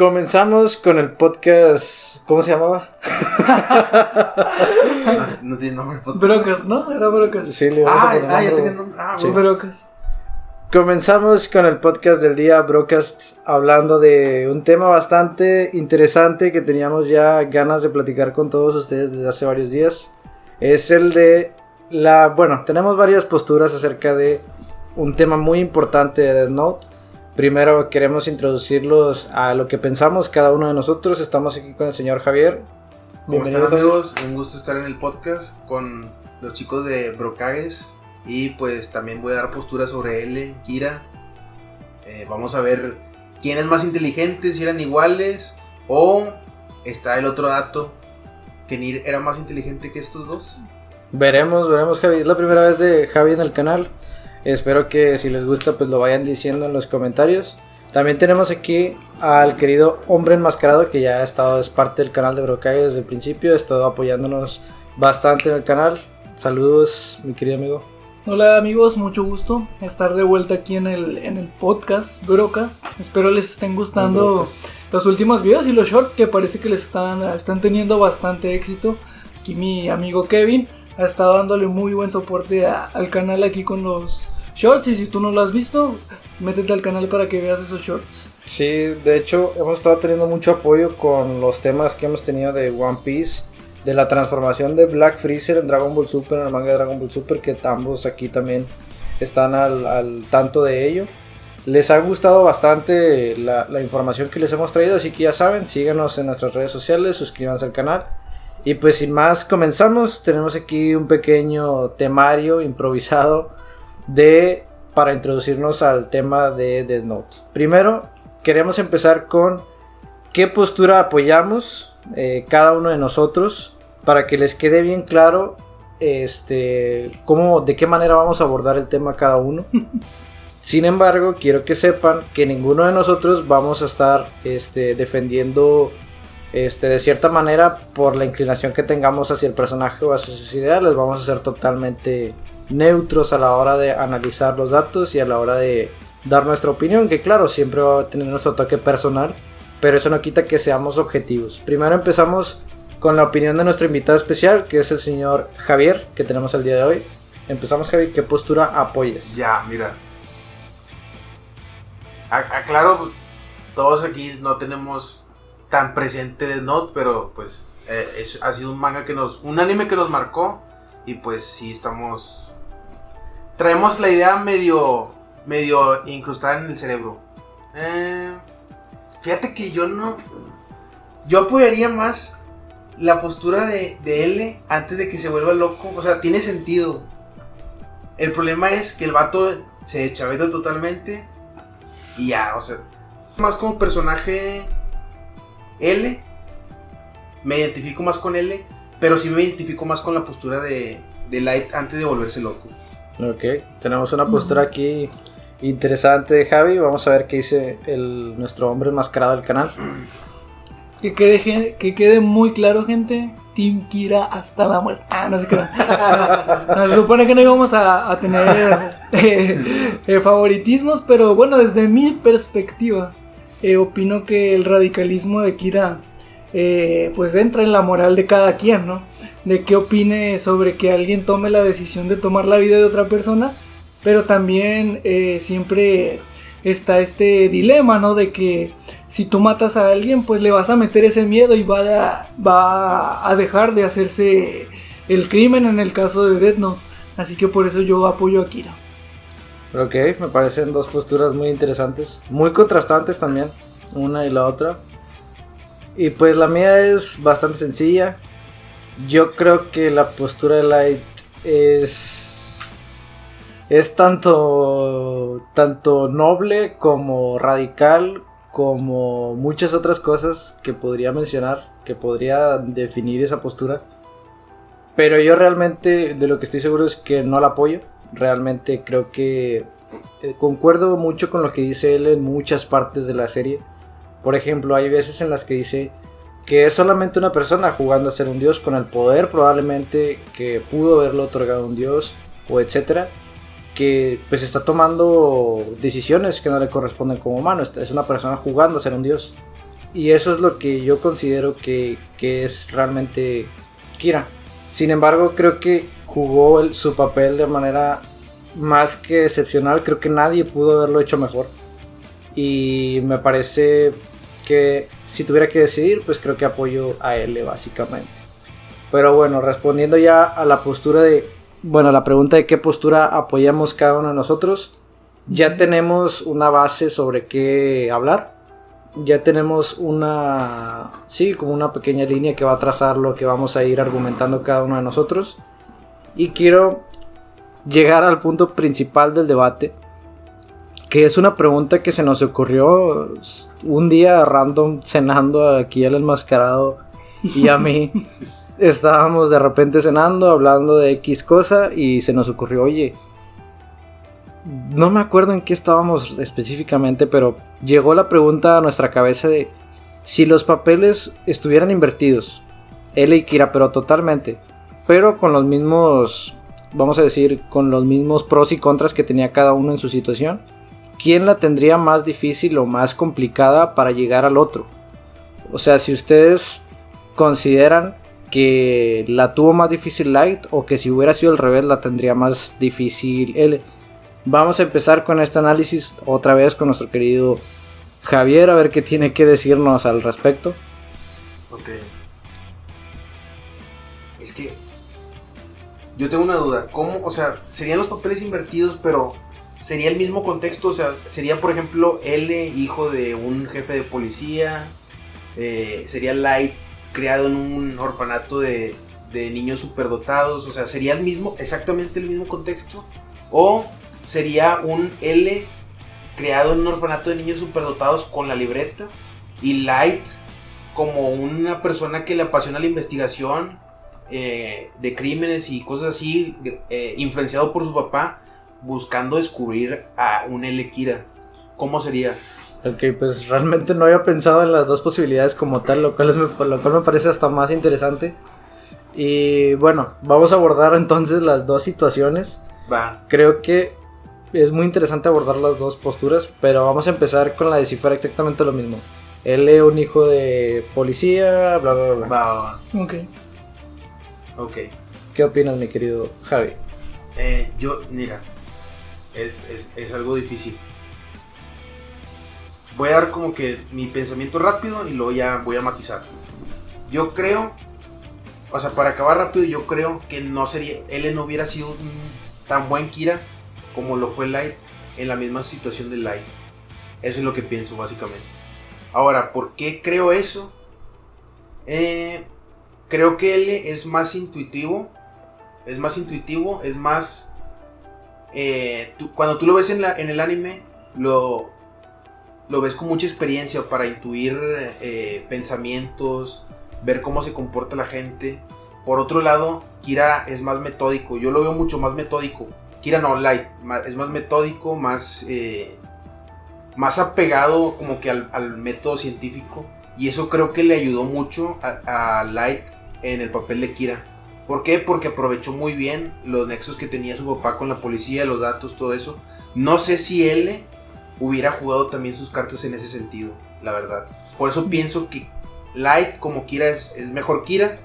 Comenzamos con el podcast. ¿Cómo se llamaba? No tiene nombre el podcast. Brocas, ¿no? Era Brocas. Sí, ya tenía nombre. Sí. Brocas. Comenzamos con el podcast del día Brocast, hablando de un tema bastante interesante que teníamos ya ganas de platicar con todos ustedes desde hace varios días. Es el de tenemos varias posturas acerca de un tema muy importante de Death Note. Primero queremos introducirlos a lo que pensamos cada uno de nosotros. Estamos aquí con el señor Javier. ¿Cómo están, amigos? Un gusto estar en el podcast con los chicos de Brocages. Y pues también voy a dar posturas sobre L, Kira. Vamos a ver quién es más inteligente, si eran iguales. O está el otro dato, que Nir era más inteligente que estos dos. Veremos, Javi. Es la primera vez de Javi en el canal. Espero que si les gusta pues lo vayan diciendo en los comentarios. También tenemos aquí al querido hombre enmascarado, que ya ha estado, es parte del canal de Brocages desde el principio. Ha estado apoyándonos bastante en el canal. Saludos, mi querido amigo. Hola amigos, mucho gusto estar de vuelta aquí en el podcast Brocast. Espero les estén gustando los últimos videos y los shorts, que parece que les están teniendo bastante éxito. Aquí mi amigo Kevin ha estado dándole muy buen soporte al canal aquí con los shorts, y si tú no lo has visto, métete al canal para que veas esos shorts. Sí, de hecho hemos estado teniendo mucho apoyo con los temas que hemos tenido de One Piece, de la transformación de Black Freezer en Dragon Ball Super, en el manga de Dragon Ball Super, que ambos aquí también están al tanto de ello. Les ha gustado bastante la información que les hemos traído, así que ya saben, síganos en nuestras redes sociales, suscríbanse al canal. Y pues sin más, comenzamos. Tenemos aquí un pequeño temario improvisado para introducirnos al tema de Death Note. Primero, queremos empezar con qué postura apoyamos cada uno de nosotros, para que les quede bien claro de qué manera vamos a abordar el tema cada uno. Sin embargo, quiero que sepan que ninguno de nosotros vamos a estar defendiendo de cierta manera por la inclinación que tengamos hacia el personaje o hacia sus ideales. Vamos a ser totalmente neutros a la hora de analizar los datos y a la hora de dar nuestra opinión, que claro, siempre va a tener nuestro toque personal, pero eso no quita que seamos objetivos. Primero empezamos con la opinión de nuestro invitado especial, que es el señor Javier, que tenemos el día de hoy. Empezamos, Javi, ¿qué postura apoyas? Ya, mira. Aclaro, todos aquí no tenemos tan presente Death Note, pero pues ha sido un anime que nos marcó, y pues sí traemos la idea medio incrustada en el cerebro. Fíjate que yo apoyaría más la postura de L antes de que se vuelva loco. O sea, tiene sentido. El problema es que el vato se chaveta totalmente y ya, o sea, más como personaje L, me identifico más con L, pero sí me identifico más con la postura de Light antes de volverse loco. Ok, tenemos una postura aquí interesante de Javi. Vamos a ver qué dice nuestro hombre enmascarado del canal. Que quede muy claro, gente. Team Kira hasta la muerte. No sé qué. No, se supone que no íbamos a tener favoritismos, pero bueno, desde mi perspectiva, opino que el radicalismo de Kira pues entra en la moral de cada quien, ¿no? De qué opine sobre que alguien tome la decisión de tomar la vida de otra persona. Pero también siempre está este dilema, ¿no? De que si tú matas a alguien, pues le vas a meter ese miedo y va a dejar de hacerse el crimen en el caso de Death Note. Así que por eso yo apoyo a Kira. Ok, me parecen dos posturas muy interesantes, muy contrastantes también, una y la otra. Y pues la mía es bastante sencilla. Yo creo que la postura de Light es tanto noble como radical, como muchas otras cosas que podría mencionar, que podría definir esa postura. Pero yo realmente de lo que estoy seguro es que no la apoyo. Realmente creo que concuerdo mucho con lo que dice él en muchas partes de la serie. Por ejemplo, hay veces en las que dice que es solamente una persona jugando a ser un dios, con el poder probablemente que pudo haberlo otorgado un dios, o etcétera, que pues está tomando decisiones que no le corresponden como humano. Es una persona jugando a ser un dios. Y eso es lo que yo considero que es realmente Kira. Sin embargo, creo que jugó su papel de manera más que excepcional. Creo que nadie pudo haberlo hecho mejor. Y me parece que si tuviera que decidir, pues creo que apoyo a L básicamente. Pero bueno, respondiendo ya a la postura de... Bueno, la pregunta de qué postura apoyamos cada uno de nosotros. Ya tenemos una base sobre qué hablar. Ya tenemos como una pequeña línea que va a trazar lo que vamos a ir argumentando cada uno de nosotros. Y quiero llegar al punto principal del debate, que es una pregunta que se nos ocurrió un día random cenando aquí al enmascarado y a mí. Estábamos de repente cenando, hablando de X cosa y se nos ocurrió, oye, no me acuerdo en qué estábamos específicamente, pero llegó la pregunta a nuestra cabeza de si los papeles estuvieran invertidos, L y Kira, pero totalmente, pero con los mismos, vamos a decir, con los mismos pros y contras que tenía cada uno en su situación, ¿quién la tendría más difícil o más complicada para llegar al otro? O sea, si ustedes consideran que la tuvo más difícil Light o que si hubiera sido al revés la tendría más difícil L. Vamos a empezar con este análisis otra vez con nuestro querido Javier, a ver qué tiene que decirnos al respecto. Ok. Es que yo tengo una duda. ¿Cómo? O sea, serían los papeles invertidos, pero sería el mismo contexto. O sea, sería, por ejemplo, L, hijo de un jefe de policía. Sería Light, creado en un orfanato de niños superdotados. O sea, sería exactamente el mismo contexto. O sería un L creado en un orfanato de niños superdotados con la libreta, y Light como una persona que le apasiona la investigación de crímenes y cosas así, influenciado por su papá, buscando descubrir a un L Kira. ¿Cómo sería? Ok, pues realmente no había pensado en las dos posibilidades como tal, lo cual me parece hasta más interesante. Y bueno, vamos a abordar entonces las dos situaciones. Va. Creo que es muy interesante abordar las dos posturas, pero vamos a empezar con la de si fuera exactamente lo mismo. Él es un hijo de policía, bla bla bla. Va. Ok. ¿Qué opinas, mi querido Javi? Mira, es algo difícil. Voy a dar como que mi pensamiento rápido y luego ya voy a matizar. Yo creo, o sea, para acabar rápido, yo creo que L no hubiera sido tan buen Kira como lo fue Light en la misma situación de Light. Eso es lo que pienso básicamente. Ahora, ¿por qué creo eso? Creo que L es más intuitivo. Cuando tú lo ves en el anime, lo ves con mucha experiencia para intuir pensamientos, ver cómo se comporta la gente. Por otro lado, Kira es más metódico. Yo lo veo mucho más metódico. Kira no, Light es más metódico, más apegado como que al método científico. Y eso creo que le ayudó mucho a Light en el papel de Kira. ¿Por qué? Porque aprovechó muy bien los nexos que tenía su papá con la policía, los datos, todo eso. No sé si L hubiera jugado también sus cartas en ese sentido, la verdad. Por eso pienso que Light como Kira es mejor Kira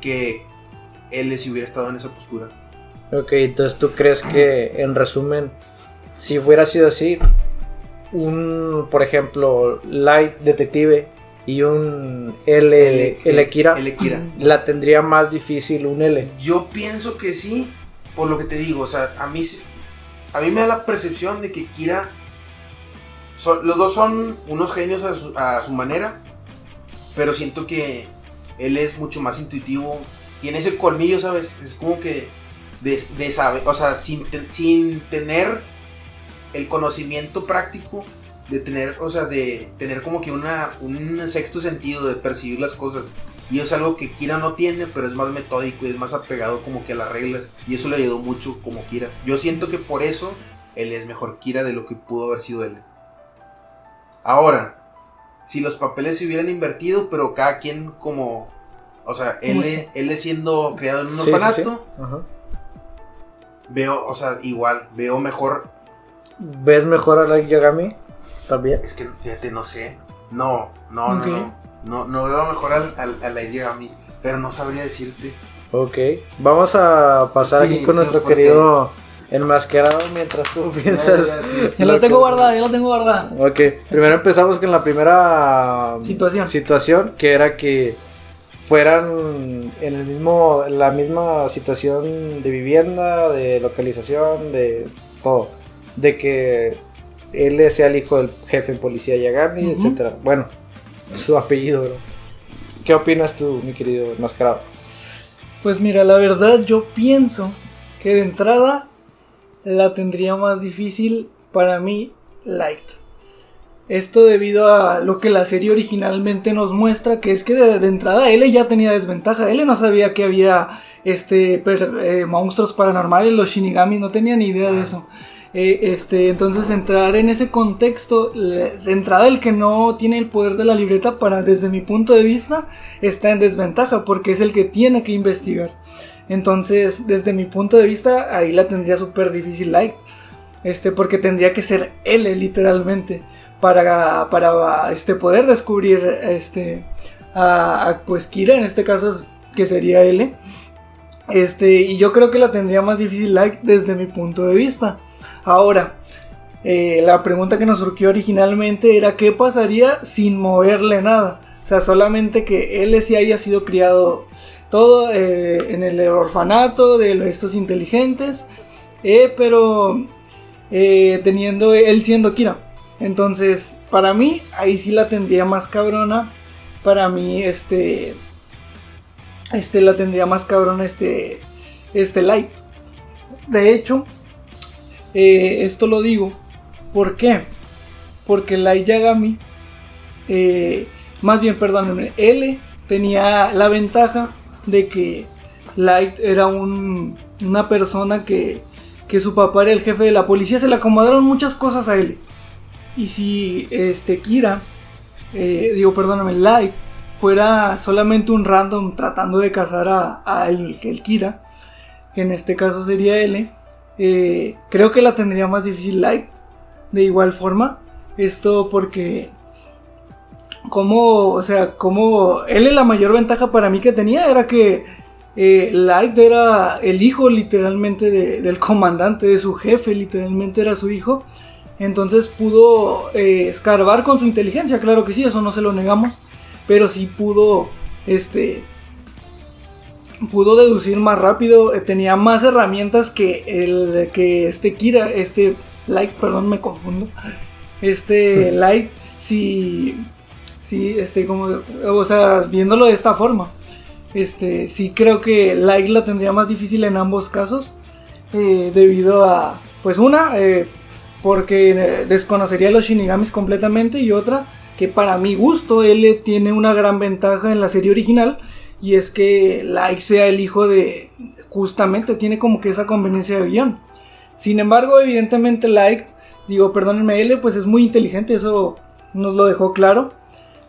que L si hubiera estado en esa postura. Ok, entonces tú crees que, en resumen, si hubiera sido así, por ejemplo, Light detective y un L Kira, la tendría más difícil un L. Yo pienso que sí, por lo que te digo. O sea, a mí me da la percepción de que Kira, los dos son unos genios a su manera, pero siento que él es mucho más intuitivo, tiene ese colmillo, ¿sabes? Es como que de saber, o sea, sin tener el conocimiento práctico de tener como que un sexto sentido de percibir las cosas. Y es algo que Kira no tiene, pero es más metódico y es más apegado como que a las reglas, y eso le ayudó mucho como Kira. Yo siento que por eso él es mejor Kira de lo que pudo haber sido él. Ahora, si los papeles se hubieran invertido, pero cada quien como, o sea, él siendo criado en un orfanato, sí. Ajá. Veo, o sea, igual, veo mejor. ¿Ves mejor a Light Yagami? También. Es que, fíjate, no sé. No Ok. No veo mejor al Light Yagami, pero no sabría decirte. Ok, vamos a pasar Sí, aquí con sí, nuestro porque- querido enmascarado mientras tú piensas. sí. Ya la tengo guardada. Ok, primero empezamos con la primera Situación. que era que fueran en la misma situación de vivienda, de localización, de todo. De que él sea el hijo del jefe en policía Yagami, Ujú. etcétera. Bueno, su apellido, bro. ¿Qué opinas tú, mi querido enmascarado? Pues mira, la verdad yo pienso que de entrada la tendría más difícil para mí Light. Esto debido a lo que la serie originalmente nos muestra, que es que de entrada L ya tenía desventaja. L no sabía que había monstruos paranormales, los Shinigami, no tenía ni idea de eso. Entonces entrar en ese contexto, de entrada el que no tiene el poder de la libreta, desde mi punto de vista, está en desventaja porque es el que tiene que investigar. Entonces, desde mi punto de vista, ahí la tendría súper difícil Light. Porque tendría que ser L literalmente para poder descubrir pues Kira, en este caso que sería L. Y yo creo que la tendría más difícil Light desde mi punto de vista. Ahora, la pregunta que nos surgió originalmente era ¿qué pasaría sin moverle nada? O sea, solamente que él sí haya sido criado todo en el orfanato de estos inteligentes, pero teniendo él siendo Kira. Entonces, para mí, ahí sí la tendría más cabrona. Para mí, la tendría más cabrona Light. De hecho, esto lo digo, ¿por qué? Porque Light Yagami, L tenía la ventaja de que Light era una persona que su papá era el jefe de la policía, se le acomodaron muchas cosas a él. Y si Light fuera solamente un random tratando de cazar a el Kira, que en este caso sería L, creo que la tendría más difícil Light. De igual forma, esto porque como L, la mayor ventaja para mí que tenía era que Light era el hijo literalmente del comandante, de su jefe, literalmente era su hijo. Entonces pudo escarbar con su inteligencia, claro que sí, eso no se lo negamos, pero sí pudo deducir más rápido, tenía más herramientas que Kira, Light, perdón, me confundo. Light, viéndolo de esta forma, sí creo que Light la tendría más difícil en ambos casos, debido a, pues porque desconocería a los Shinigamis completamente, y otra, que para mi gusto L tiene una gran ventaja en la serie original, y es que Light sea el hijo de, justamente tiene como que esa conveniencia de guión. Sin embargo, evidentemente L pues es muy inteligente, eso nos lo dejó claro.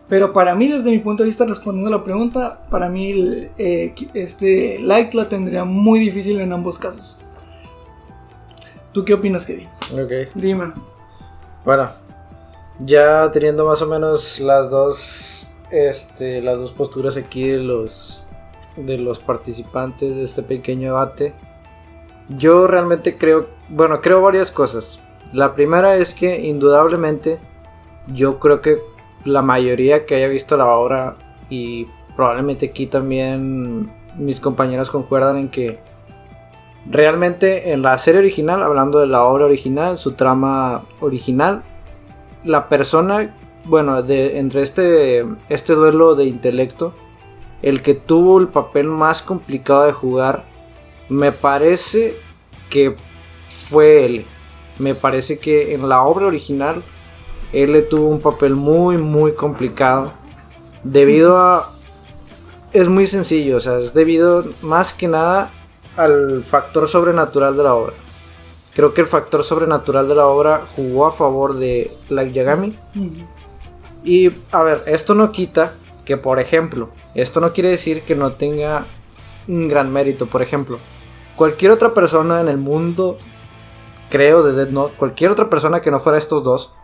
Pero para mí, desde mi punto de vista, respondiendo a la pregunta, para mí Light la tendría muy difícil en ambos casos. ¿Tú qué opinas, Kevin? Ok. Dime. Bueno, ya teniendo más o menos las dos posturas aquí de los participantes de este pequeño debate, yo realmente creo varias cosas. La primera es que indudablemente yo creo que la mayoría que haya visto la obra, y probablemente aquí también mis compañeros concuerdan en que realmente en la serie original, hablando de la obra original, su trama original, la persona, entre este duelo de intelecto, el que tuvo el papel más complicado de jugar, me parece que fue él. Me parece que en la obra original él tuvo un papel muy muy complicado, debido a, es muy sencillo, o sea, es debido más que nada al factor sobrenatural de la obra. Creo que el factor sobrenatural de la obra jugó a favor de Light Yagami. Y a ver, esto no quita que, por ejemplo, esto no quiere decir que no tenga un gran mérito. Por ejemplo, cualquier otra persona en el mundo, creo, de Death Note, cualquier otra persona que no fuera estos dos,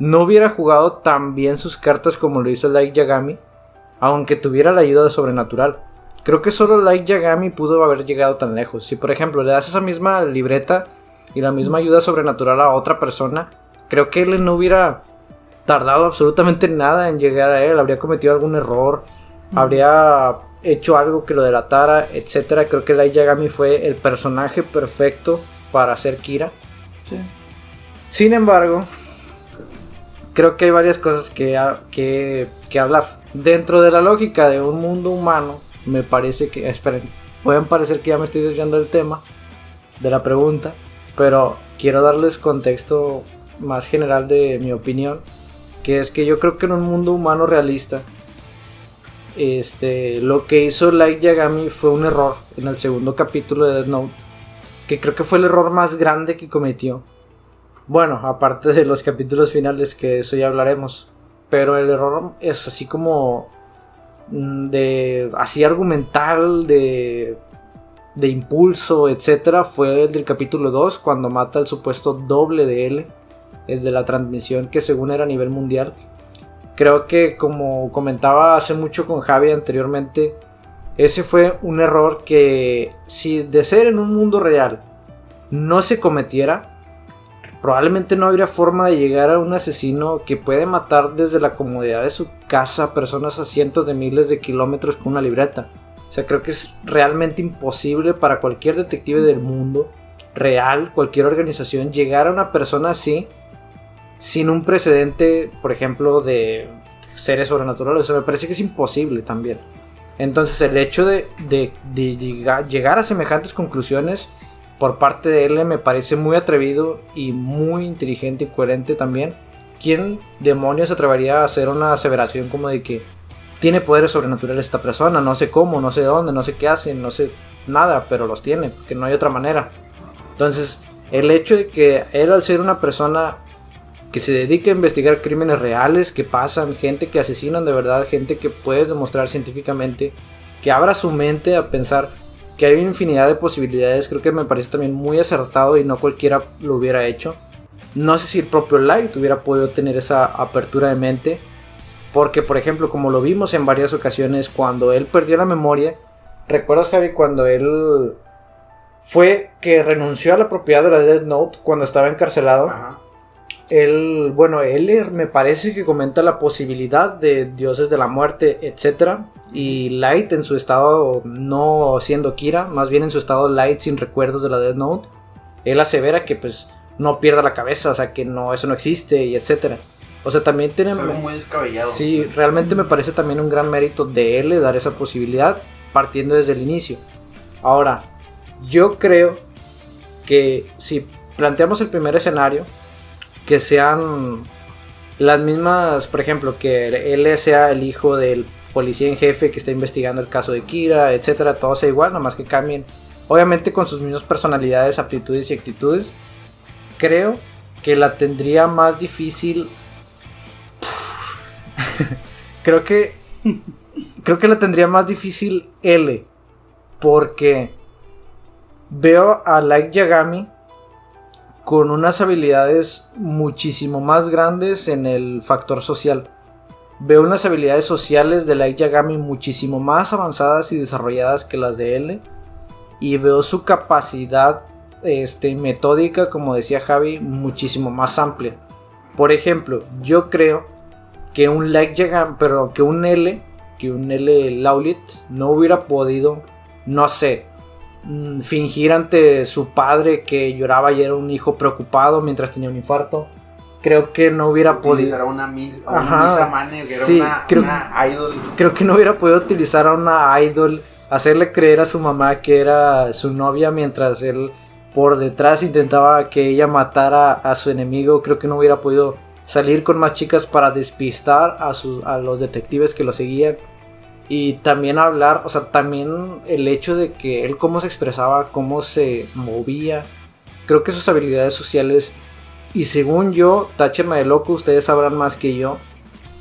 no hubiera jugado tan bien sus cartas como lo hizo Light Yagami, aunque tuviera la ayuda de sobrenatural. Creo que solo Light Yagami pudo haber llegado tan lejos. Si por ejemplo le das esa misma libreta y la misma ayuda sobrenatural a otra persona, creo que él no hubiera tardado absolutamente nada en llegar a él. Habría cometido algún error, habría hecho algo que lo delatara, etcétera. Creo que Light Yagami fue el personaje perfecto para ser Kira. Sí. Sin embargo, creo que hay varias cosas que hablar. Dentro de la lógica de un mundo humano, me parece que... Esperen, pueden parecer que ya me estoy desviando del tema, de la pregunta, pero quiero darles contexto más general de mi opinión, que es que yo creo que en un mundo humano realista, lo que hizo Light Yagami fue un error en el segundo capítulo de Death Note, que creo que fue el error más grande que cometió. Bueno, aparte de los capítulos finales, que eso ya hablaremos. Pero el error es así como así argumental, de impulso, etcétera. Fue el del capítulo 2, cuando mata al supuesto doble de L, el de la transmisión, que según era a nivel mundial. Creo que, como comentaba hace mucho con Javi anteriormente, ese fue un error que, si de ser en un mundo real no se cometiera, probablemente no habría forma de llegar a un asesino que puede matar desde la comodidad de su casa a personas a cientos de miles de kilómetros con una libreta. O sea, creo que es realmente imposible para cualquier detective del mundo real, cualquier organización, llegar a una persona así sin un precedente, por ejemplo, de seres sobrenaturales. O sea, me parece que es imposible también. Entonces, el hecho de llegar a semejantes conclusiones por parte de él me parece muy atrevido y muy inteligente y coherente también. ¿Quién demonios se atrevería a hacer una aseveración como de que tiene poderes sobrenaturales esta persona? No sé cómo, no sé dónde, no sé qué hace, no sé nada, pero los tiene, porque no hay otra manera. Entonces, el hecho de que él, al ser una persona que se dedica a investigar crímenes reales que pasan, gente que asesinan de verdad, gente que puedes demostrar científicamente, que abra su mente a pensar que hay una infinidad de posibilidades, creo que me parece también muy acertado y no cualquiera lo hubiera hecho. No sé si el propio Light hubiera podido tener esa apertura de mente, porque por ejemplo, como lo vimos en varias ocasiones, cuando él perdió la memoria, ¿recuerdas, Javi, cuando él fue que renunció a la propiedad de la Death Note cuando estaba encarcelado? Ajá. Él me parece que comenta la posibilidad de dioses de la muerte, etcétera. Y Light, en su estado no siendo Kira, más bien en su estado Light sin recuerdos de la Death Note, él asevera que pues no pierda la cabeza, o sea que no, eso no existe y etcétera. O sea, también tiene... Es algo muy descabellado. Sí, realmente me parece también un gran mérito de él dar esa posibilidad partiendo desde el inicio. Ahora, yo creo que si planteamos el primer escenario, que sean las mismas, por ejemplo, que él sea el hijo del policía en jefe que está investigando el caso de Kira, etcétera, todo sea igual, nomás que cambien, obviamente con sus mismas personalidades, aptitudes y actitudes. Creo que la tendría más difícil. creo que la tendría más difícil L, porque veo a Light Yagami con unas habilidades muchísimo más grandes en el factor social. Veo unas habilidades sociales de Light Yagami muchísimo más avanzadas y desarrolladas que las de L. Y veo su capacidad metódica, como decía Javi, muchísimo más amplia. Por ejemplo, yo creo que un Light Yagami, pero que un L Laulit no hubiera podido, no sé, fingir ante su padre que lloraba y era un hijo preocupado mientras tenía un infarto. Creo que no hubiera podido utilizar a una Misa Mane, que sí, era una idol. Creo que no hubiera podido utilizar a una idol, hacerle creer a su mamá que era su novia mientras él por detrás intentaba que ella matara a su enemigo. Creo que no hubiera podido salir con más chicas para despistar a los detectives que lo seguían. Y también hablar, o sea, también el hecho de que él cómo se expresaba, cómo se movía. Creo que sus habilidades sociales, y según yo, táchenme de loco, ustedes sabrán más que yo,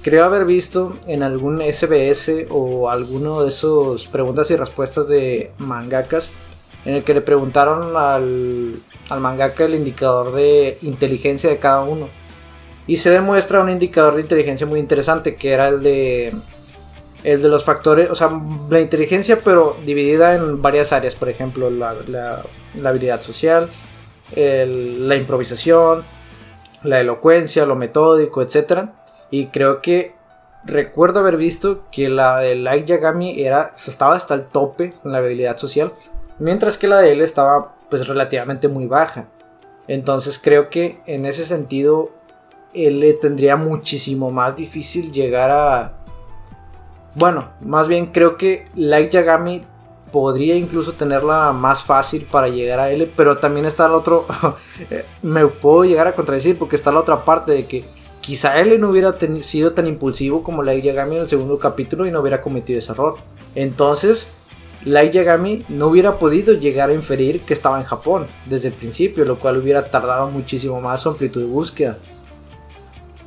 creo haber visto en algún SBS o alguno de esos preguntas y respuestas de mangakas, en el que le preguntaron al mangaka el indicador de inteligencia de cada uno. Y se demuestra un indicador de inteligencia muy interesante, que era el de los factores, o sea, la inteligencia pero dividida en varias áreas. Por ejemplo, la habilidad social, la improvisación, la elocuencia, lo metódico, etc. Y creo que recuerdo haber visto que la de Light Yagami estaba hasta el tope en la habilidad social, mientras que la de él estaba pues relativamente muy baja. Entonces creo que en ese sentido él le tendría muchísimo más difícil llegar a... Bueno, más bien creo que Light Yagami podría incluso tenerla más fácil para llegar a L, pero también está el otro... me puedo llegar a contradecir porque está la otra parte de que quizá L no hubiera sido tan impulsivo como Light Yagami en el segundo capítulo y no hubiera cometido ese error. Entonces Light Yagami no hubiera podido llegar a inferir que estaba en Japón desde el principio, lo cual hubiera tardado muchísimo más su amplitud de búsqueda.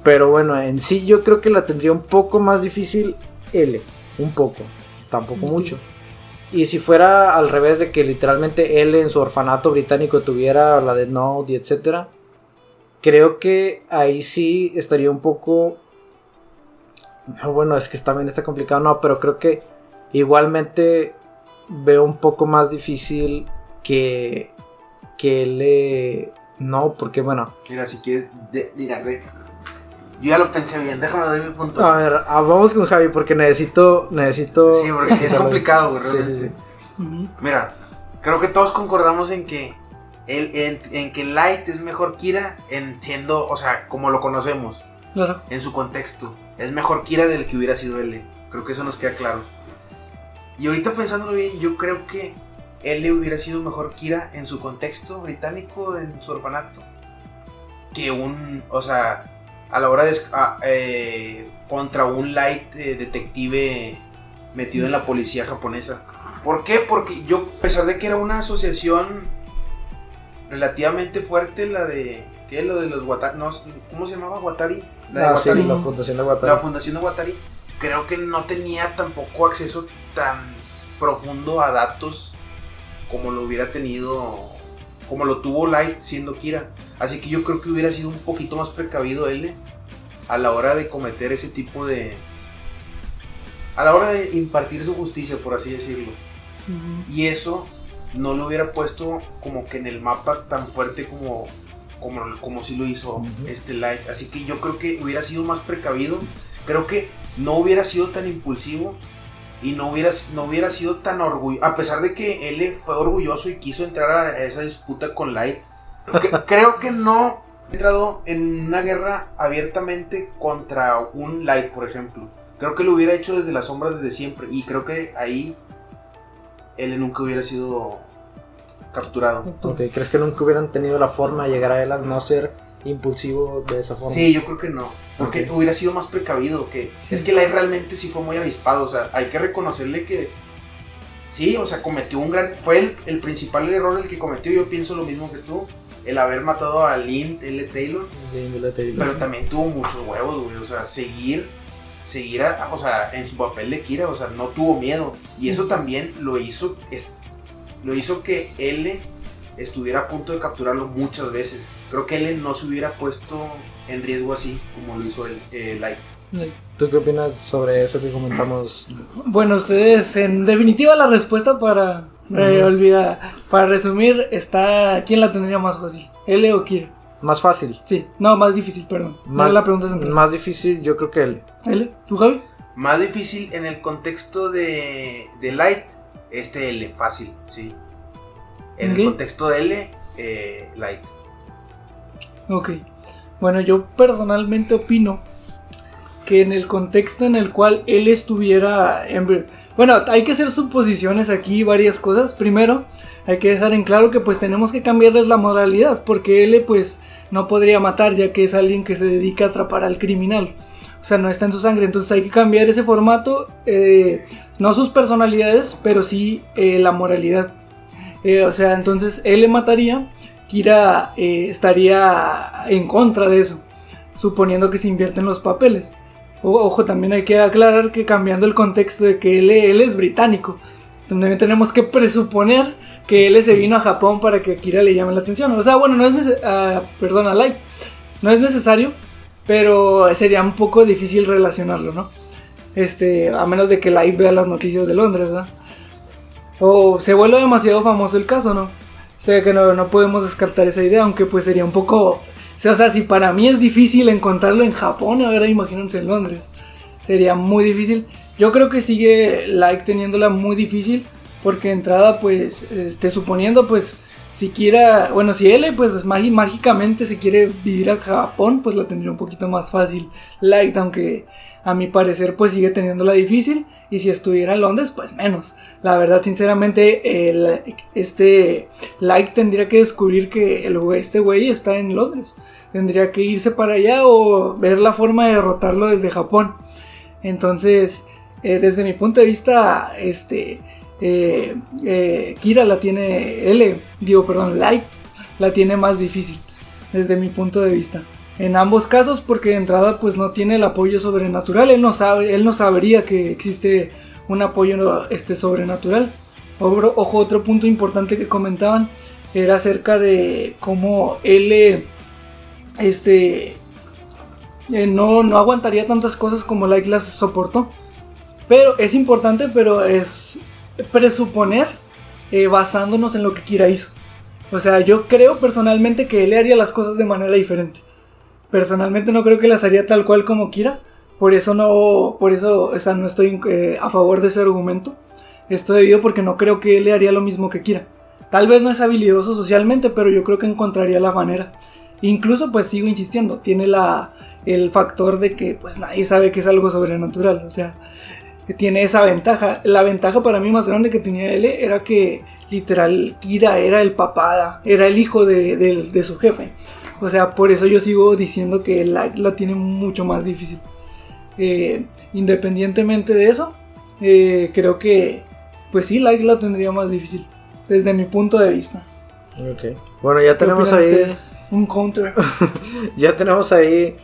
Pero bueno, en sí yo creo que la tendría un poco más difícil L, un poco, tampoco mucho. Y si fuera al revés, de que literalmente L en su orfanato británico tuviera la de Note y etcétera, creo que ahí sí estaría un poco... Bueno, es que también está complicado, no, pero creo que igualmente veo un poco más difícil que L... No, porque bueno... Mira, si quieres... Yo ya lo pensé bien, déjame dar mi punto. A ver, vamos con Javi porque necesito... Sí, porque es complicado, güey. Sí. Mira, creo que todos concordamos en que en que Light es mejor Kira siendo, o sea, como lo conocemos. Claro. En su contexto. Es mejor Kira del que hubiera sido L. Creo que eso nos queda claro. Y ahorita pensándolo bien, yo creo que L hubiera sido mejor Kira en su contexto británico, en su orfanato, que o sea, a la hora de contra un Light detective metido en la policía japonesa. ¿Por qué? Porque yo, a pesar de que era una asociación relativamente fuerte, la de... ¿Qué? Lo de los Watari... No, ¿cómo se llamaba? ¿Watari? La de Watari. Sí, la fundación de Watari. La fundación de Watari. Creo que no tenía tampoco acceso tan profundo a datos como lo hubiera tenido... Como lo tuvo Light siendo Kira. Así que yo creo que hubiera sido un poquito más precavido L a la hora de cometer ese tipo de... A la hora de impartir su justicia, por así decirlo. Y eso no lo hubiera puesto como que en el mapa tan fuerte como si lo hizo Light. Así que yo creo que hubiera sido más precavido. Creo que no hubiera sido tan impulsivo y no hubiera sido tan orgulloso. A pesar de que él fue orgulloso y quiso entrar a esa disputa con Light, creo que no ha entrado en una guerra abiertamente contra un Light, por ejemplo. Creo que lo hubiera hecho desde las sombras desde siempre. Y creo que ahí él nunca hubiera sido capturado. Ok, ¿crees que nunca hubieran tenido la forma de llegar a él al no ser impulsivo de esa forma? Sí, yo creo que no. Porque hubiera sido más precavido. Sí. Es que Light realmente sí fue muy avispado. O sea, hay que reconocerle que... Sí, o sea, cometió un gran... Fue el principal error el que cometió. Yo pienso lo mismo que tú. El haber matado a Lynn L. Taylor. Pero también tuvo muchos huevos, güey. O sea, seguir o sea, en su papel de Kira, o sea, no tuvo miedo. Y eso también lo hizo que L estuviera a punto de capturarlo muchas veces. Creo que L no se hubiera puesto en riesgo así como lo hizo Light. ¿Tú qué opinas sobre eso que comentamos? Bueno, ustedes, en definitiva la respuesta para para resumir está, ¿quién la tendría más fácil? ¿L o Kira? ¿Más fácil? Sí, no, más difícil, perdón. No es la pregunta central. Más difícil, yo creo que L. ¿L? ¿Tú, Javi? Más difícil en el contexto de Light, L, fácil, sí. En el contexto de L, Light. Ok. Bueno, yo personalmente opino que en el contexto en el cual él estuviera... Bueno, hay que hacer suposiciones aquí, varias cosas. Primero, hay que dejar en claro que pues tenemos que cambiarles la moralidad, porque él pues no podría matar, ya que es alguien que se dedica a atrapar al criminal. O sea, no está en su sangre, entonces hay que cambiar ese formato, no sus personalidades, pero sí la moralidad. O sea, entonces él le mataría, Kira estaría en contra de eso, suponiendo que se invierten los papeles. Ojo, también hay que aclarar que cambiando el contexto de que él es británico, también tenemos que presuponer que él se vino a Japón para que a Kira le llame la atención. O sea, bueno, no es a Light, no es necesario, pero sería un poco difícil relacionarlo, ¿no? A menos de que Light vea las noticias de Londres, ¿verdad? O se vuelve demasiado famoso el caso, ¿no? O sea que no podemos descartar esa idea, aunque pues sería un poco... O sea, si para mí es difícil encontrarlo en Japón, ahora imagínense en Londres. Sería muy difícil. Yo creo que sigue Light teniéndola muy difícil, porque de entrada pues, suponiendo pues, si él pues mágicamente se quiere vivir a Japón, pues la tendría un poquito más fácil Light, aunque a mi parecer pues sigue teniéndola difícil, y si estuviera en Londres pues menos. La verdad, sinceramente, Light tendría que descubrir que este güey está en Londres, tendría que irse para allá o ver la forma de derrotarlo desde Japón. Entonces, desde mi punto de vista, Kira la tiene, Light la tiene más difícil, desde mi punto de vista. En ambos casos, porque de entrada pues no tiene el apoyo sobrenatural, él no sabría que existe un apoyo sobrenatural. Ojo, otro punto importante que comentaban era acerca de cómo él no aguantaría tantas cosas como Light las soportó. Pero es importante, pero es presuponer basándonos en lo que Kira hizo. O sea, yo creo personalmente que él haría las cosas de manera diferente. Personalmente no creo que las haría tal cual como Kira. Por eso no estoy a favor de ese argumento. Esto debido porque no creo que él haría lo mismo que Kira. Tal vez no es habilidoso socialmente, pero yo creo que encontraría la manera. Incluso pues sigo insistiendo, tiene el factor de que pues nadie sabe que es algo sobrenatural. O sea, tiene esa ventaja. La ventaja para mí más grande que tenía él era que literal Kira era el papá, era el hijo de su jefe. O sea, por eso yo sigo diciendo que Light la tiene mucho más difícil. Independientemente de eso, creo que pues sí, Light la tendría más difícil, desde mi punto de vista. Ok. Bueno, ya tenemos ahí ustedes? Un counter. Ya tenemos ahí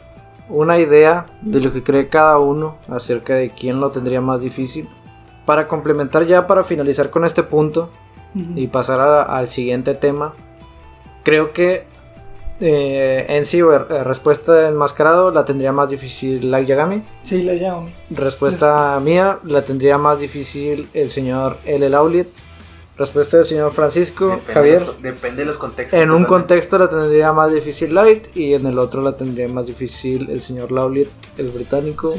una idea de lo que cree cada uno acerca de quién lo tendría más difícil. Para complementar, ya para finalizar con este punto y pasar al siguiente tema, creo que en sí, respuesta enmascarado la tendría más difícil Light Yagami. Sí, Light Yagami. Respuesta mía la tendría más difícil el señor L. Lauliet. Respuesta del señor Francisco Javier. Depende de los contextos. En un contexto la tendría más difícil Light y en el otro la tendría más difícil el señor Lauliet, el británico.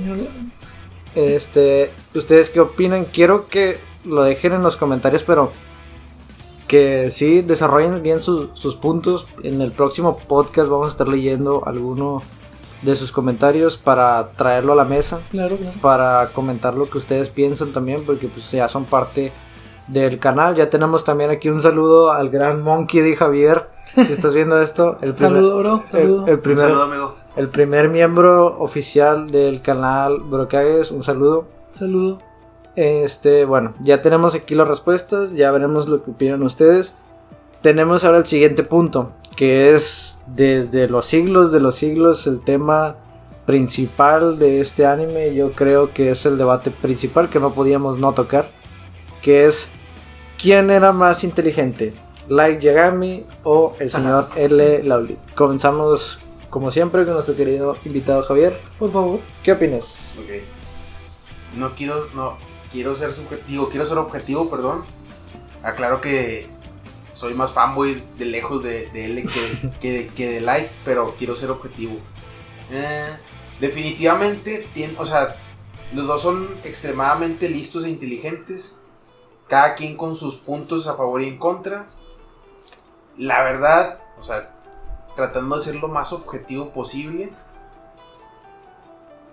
¿Ustedes qué opinan? Quiero que lo dejen en los comentarios, pero que sí desarrollen bien sus puntos. En el próximo podcast vamos a estar leyendo alguno de sus comentarios para traerlo a la mesa. Claro. Para comentar lo que ustedes piensan también, porque pues ya son parte del canal. Ya tenemos también aquí un saludo al gran Monkey de Javier. Si estás viendo esto, saludo, bro. Saludo. Saludo, amigo. El primer miembro oficial del canal Brocagues. Un saludo. Saludo. Bueno, ya tenemos aquí las respuestas. Ya veremos lo que opinan ustedes. Tenemos ahora el siguiente punto, que es desde los siglos de los siglos el tema principal de este anime. Yo creo que es el debate principal que no podíamos no tocar, que es ¿quién era más inteligente? ¿Light Yagami o el señor L. Lauliet? Comenzamos como siempre con nuestro querido invitado Javier. Por favor, ¿qué opinas? Okay. Quiero ser objetivo, perdón. Aclaro que soy más fanboy de lejos de L que de Light, pero quiero ser objetivo. Definitivamente, los dos son extremadamente listos e inteligentes. Cada quien con sus puntos a favor y en contra. La verdad, tratando de ser lo más objetivo posible,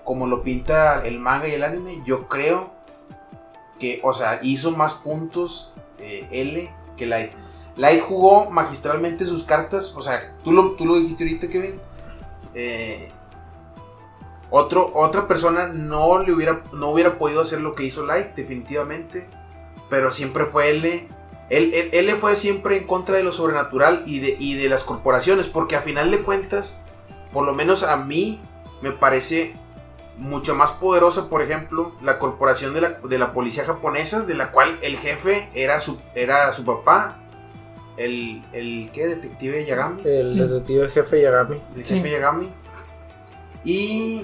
como lo pinta el manga y el anime, yo creo que, hizo más puntos L que Light. Light jugó magistralmente sus cartas, tú lo dijiste ahorita, Kevin. Otra persona no hubiera podido hacer lo que hizo Light, definitivamente. Pero siempre fue L. Él fue siempre en contra de lo sobrenatural y de las corporaciones, porque a final de cuentas, por lo menos a mí, me parece mucho más poderosa, por ejemplo, la corporación de la policía japonesa, de la cual el jefe era su papá, ¿qué? Detective Yagami. El detective jefe Yagami. El jefe Yagami. Y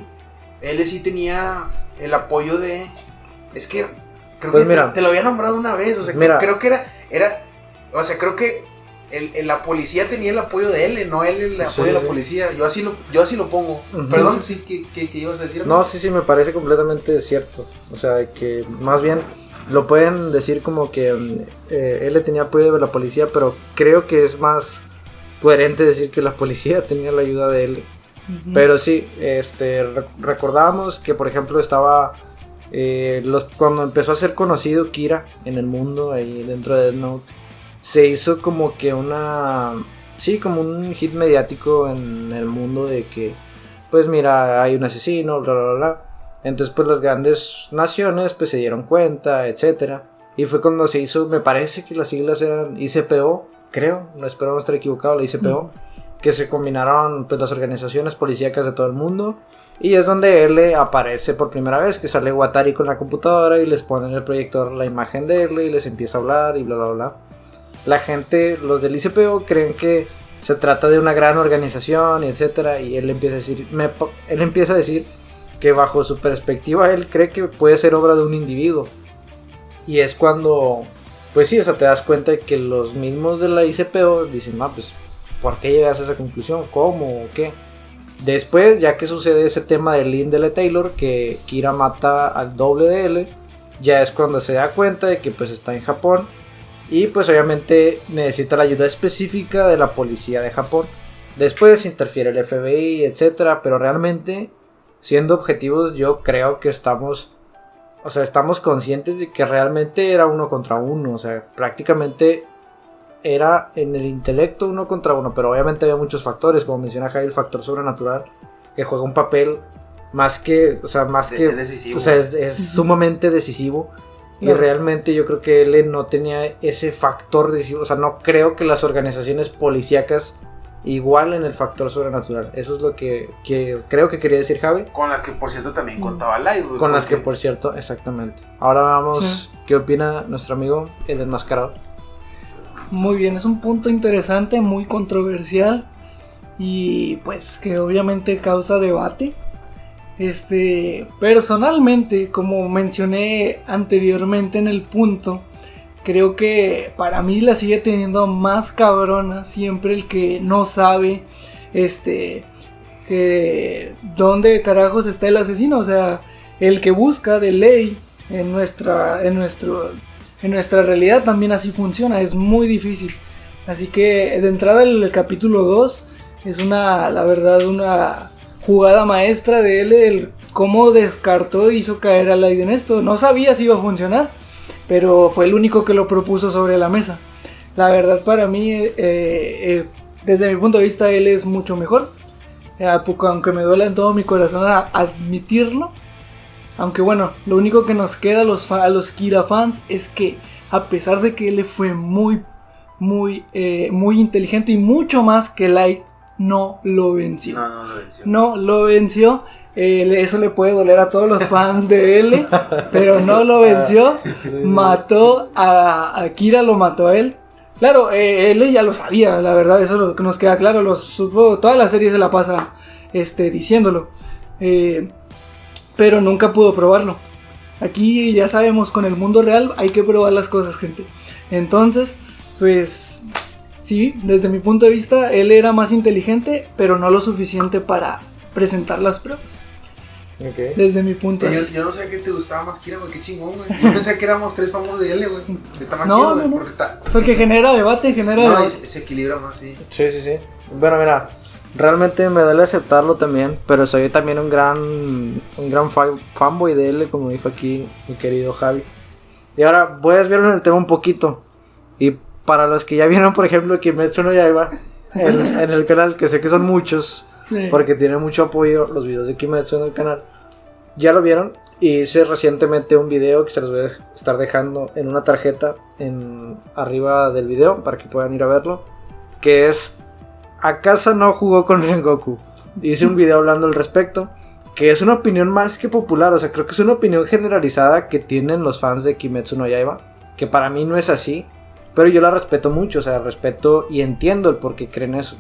él sí tenía el apoyo de... Es que creo Pues que mira, te lo había nombrado una vez. O sea, mira, creo que era... O sea, creo que la policía tenía el apoyo de él, no él el apoyo de la policía. Yo así lo pongo. Uh-huh. Perdón, sí, ¿qué ibas a decir? No, sí, me parece completamente cierto. O sea, que más bien lo pueden decir como que él le tenía apoyo de la policía, pero creo que es más coherente decir que la policía tenía la ayuda de él. Uh-huh. Pero sí, recordamos que por ejemplo estaba cuando empezó a ser conocido Kira en el mundo, ahí dentro de Death Note, se hizo como que como un hit mediático en el mundo de que, pues mira, hay un asesino, bla bla bla. Entonces pues las grandes naciones pues se dieron cuenta, etcétera. Y fue cuando se hizo, me parece que las siglas eran ICPO, creo, no espero no estar equivocado, la ICPO, que se combinaron pues las organizaciones policíacas de todo el mundo. Y es donde L aparece por primera vez, que sale Watari con la computadora y les pone en el proyector la imagen de L y les empieza a hablar y bla bla bla. La gente, los del ICPO, creen que se trata de una gran organización y etcétera, y él empieza a decir que bajo su perspectiva él cree que puede ser obra de un individuo. Y es cuando, pues sí, o sea, te das cuenta de que los mismos de la ICPO dicen, pues, ¿por qué llegas a esa conclusión? ¿Cómo? ¿O qué? Después, ya que sucede ese tema de Lynn de Taylor, que Kira mata al doble de L, ya es cuando se da cuenta de que pues está en Japón. Y pues obviamente necesita la ayuda específica de la policía de Japón. Después interfiere el FBI, etcétera. Pero realmente, siendo objetivos, yo creo que estamos conscientes de que realmente era 1 contra 1. O sea, prácticamente era en el intelecto 1 contra 1. Pero obviamente había muchos factores, como menciona Javi, el factor sobrenatural, que juega un papel decisivo. O sea, es sumamente decisivo. Y realmente yo creo que él no tenía ese factor decisivo. O sea, no creo que las organizaciones policíacas igualen el factor sobrenatural. Eso es lo que creo que quería decir Javi. Con las que por cierto también contaba Light. Con las que por cierto, exactamente. Ahora vamos, ¿qué opina nuestro amigo el enmascarado? Muy bien, es un punto interesante, muy controversial. Y pues que obviamente causa debate. Personalmente, como mencioné anteriormente en el punto, creo que para mí la sigue teniendo más cabrona siempre el que no sabe que dónde carajos está el asesino. O sea, el que busca de ley en nuestra realidad también así funciona, es muy difícil. Así que de entrada el capítulo 2 es la verdad una jugada maestra de él, el cómo descartó e hizo caer a Light en esto. No sabía si iba a funcionar, pero fue el único que lo propuso sobre la mesa. La verdad, para mí, desde mi punto de vista, él es mucho mejor. Aunque me duele en todo mi corazón admitirlo. Aunque bueno, lo único que nos queda a los Kira fans es que, a pesar de que él fue muy inteligente y mucho más que Light, no lo venció. No lo venció. Eso le puede doler a todos los fans de L, pero no lo venció. Mató a Kira, lo mató a él. Claro, L ya lo sabía, la verdad, eso es lo que nos queda claro. Toda la serie se la pasa diciéndolo. Pero nunca pudo probarlo. Aquí ya sabemos, con el mundo real hay que probar las cosas, gente. Entonces, pues sí, desde mi punto de vista, él era más inteligente, pero no lo suficiente para presentar las pruebas. Okay. Desde mi punto de vista. Yo no sé qué te gustaba más, Kira, güey, qué chingón, güey. Yo pensé que éramos 3 famosos de él, güey. Está más chido, güey. No. Porque genera debate, debate. Se equilibra más, sí. Sí. Bueno, mira, realmente me duele aceptarlo también, pero soy también un gran fanboy de él, como dijo aquí mi querido Javi. Y ahora voy a desviarme el tema un poquito. Y para los que ya vieron, por ejemplo, Kimetsu no Yaiba en el canal, que sé que son muchos, sí, porque tiene mucho apoyo los videos de Kimetsu en el canal, ya lo vieron. Y hice recientemente un video que se los voy a estar dejando en una tarjeta arriba del video para que puedan ir a verlo, que es ¿acaso no jugó con Rengoku? Hice un video hablando al respecto, que es una opinión más que popular. O sea, creo que es una opinión generalizada que tienen los fans de Kimetsu no Yaiba, que para mí no es así, pero yo la respeto mucho. O sea, respeto y entiendo el por qué creen eso.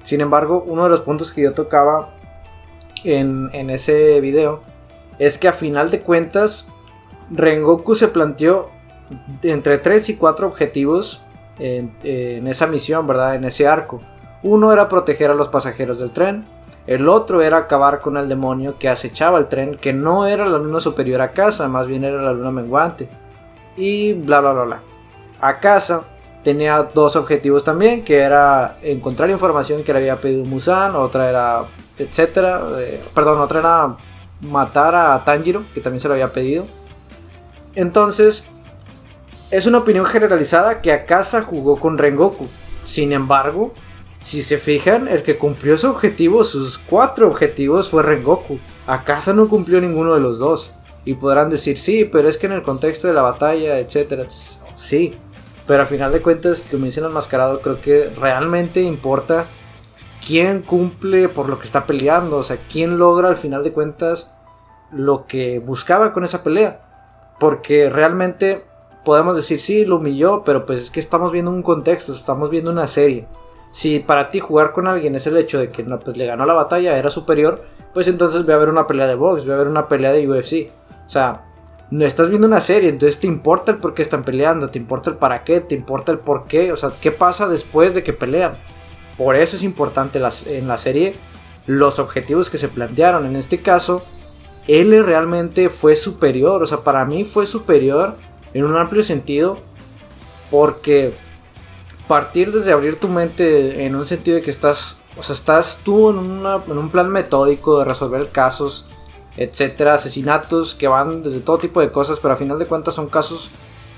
Sin embargo, uno de los puntos que yo tocaba en ese video es que a final de cuentas Rengoku se planteó entre 3 y 4 objetivos en esa misión, ¿verdad? En ese arco. Uno era proteger a los pasajeros del tren. El otro era acabar con el demonio que acechaba el tren, que no era la luna superior a Casa, más bien era la luna menguante. Y bla bla bla bla. Akasa tenía 2 objetivos también, que era encontrar información que le había pedido Muzan, otra era etcétera, otra era matar a Tanjiro, que también se lo había pedido. Entonces, es una opinión generalizada que Akasa jugó con Rengoku. Sin embargo, si se fijan, el que cumplió su objetivo, sus 4 objetivos, fue Rengoku. Akasa no cumplió ninguno de los 2. Y podrán decir, sí, pero es que en el contexto de la batalla, etcétera. Sí, pero a final de cuentas, como dice el enmascarado, creo que realmente importa quién cumple por lo que está peleando. O sea, quién logra al final de cuentas lo que buscaba con esa pelea. Porque realmente podemos decir, sí, lo humilló, pero pues es que estamos viendo un contexto, estamos viendo una serie. Si para ti jugar con alguien es el hecho de que no, pues, le ganó la batalla, era superior, pues entonces ve a ver una pelea de box, ve a ver una pelea de UFC. O sea, no estás viendo una serie, entonces te importa el por qué están peleando, te importa el para qué, te importa el por qué, o sea, qué pasa después de que pelean. Por eso es importante en la serie los objetivos que se plantearon. En este caso, él realmente fue superior, o sea, para mí fue superior en un amplio sentido, porque partir desde abrir tu mente en un sentido de que estás tú en un plan metódico de resolver casos, etcétera, asesinatos que van desde todo tipo de cosas, pero a final de cuentas son casos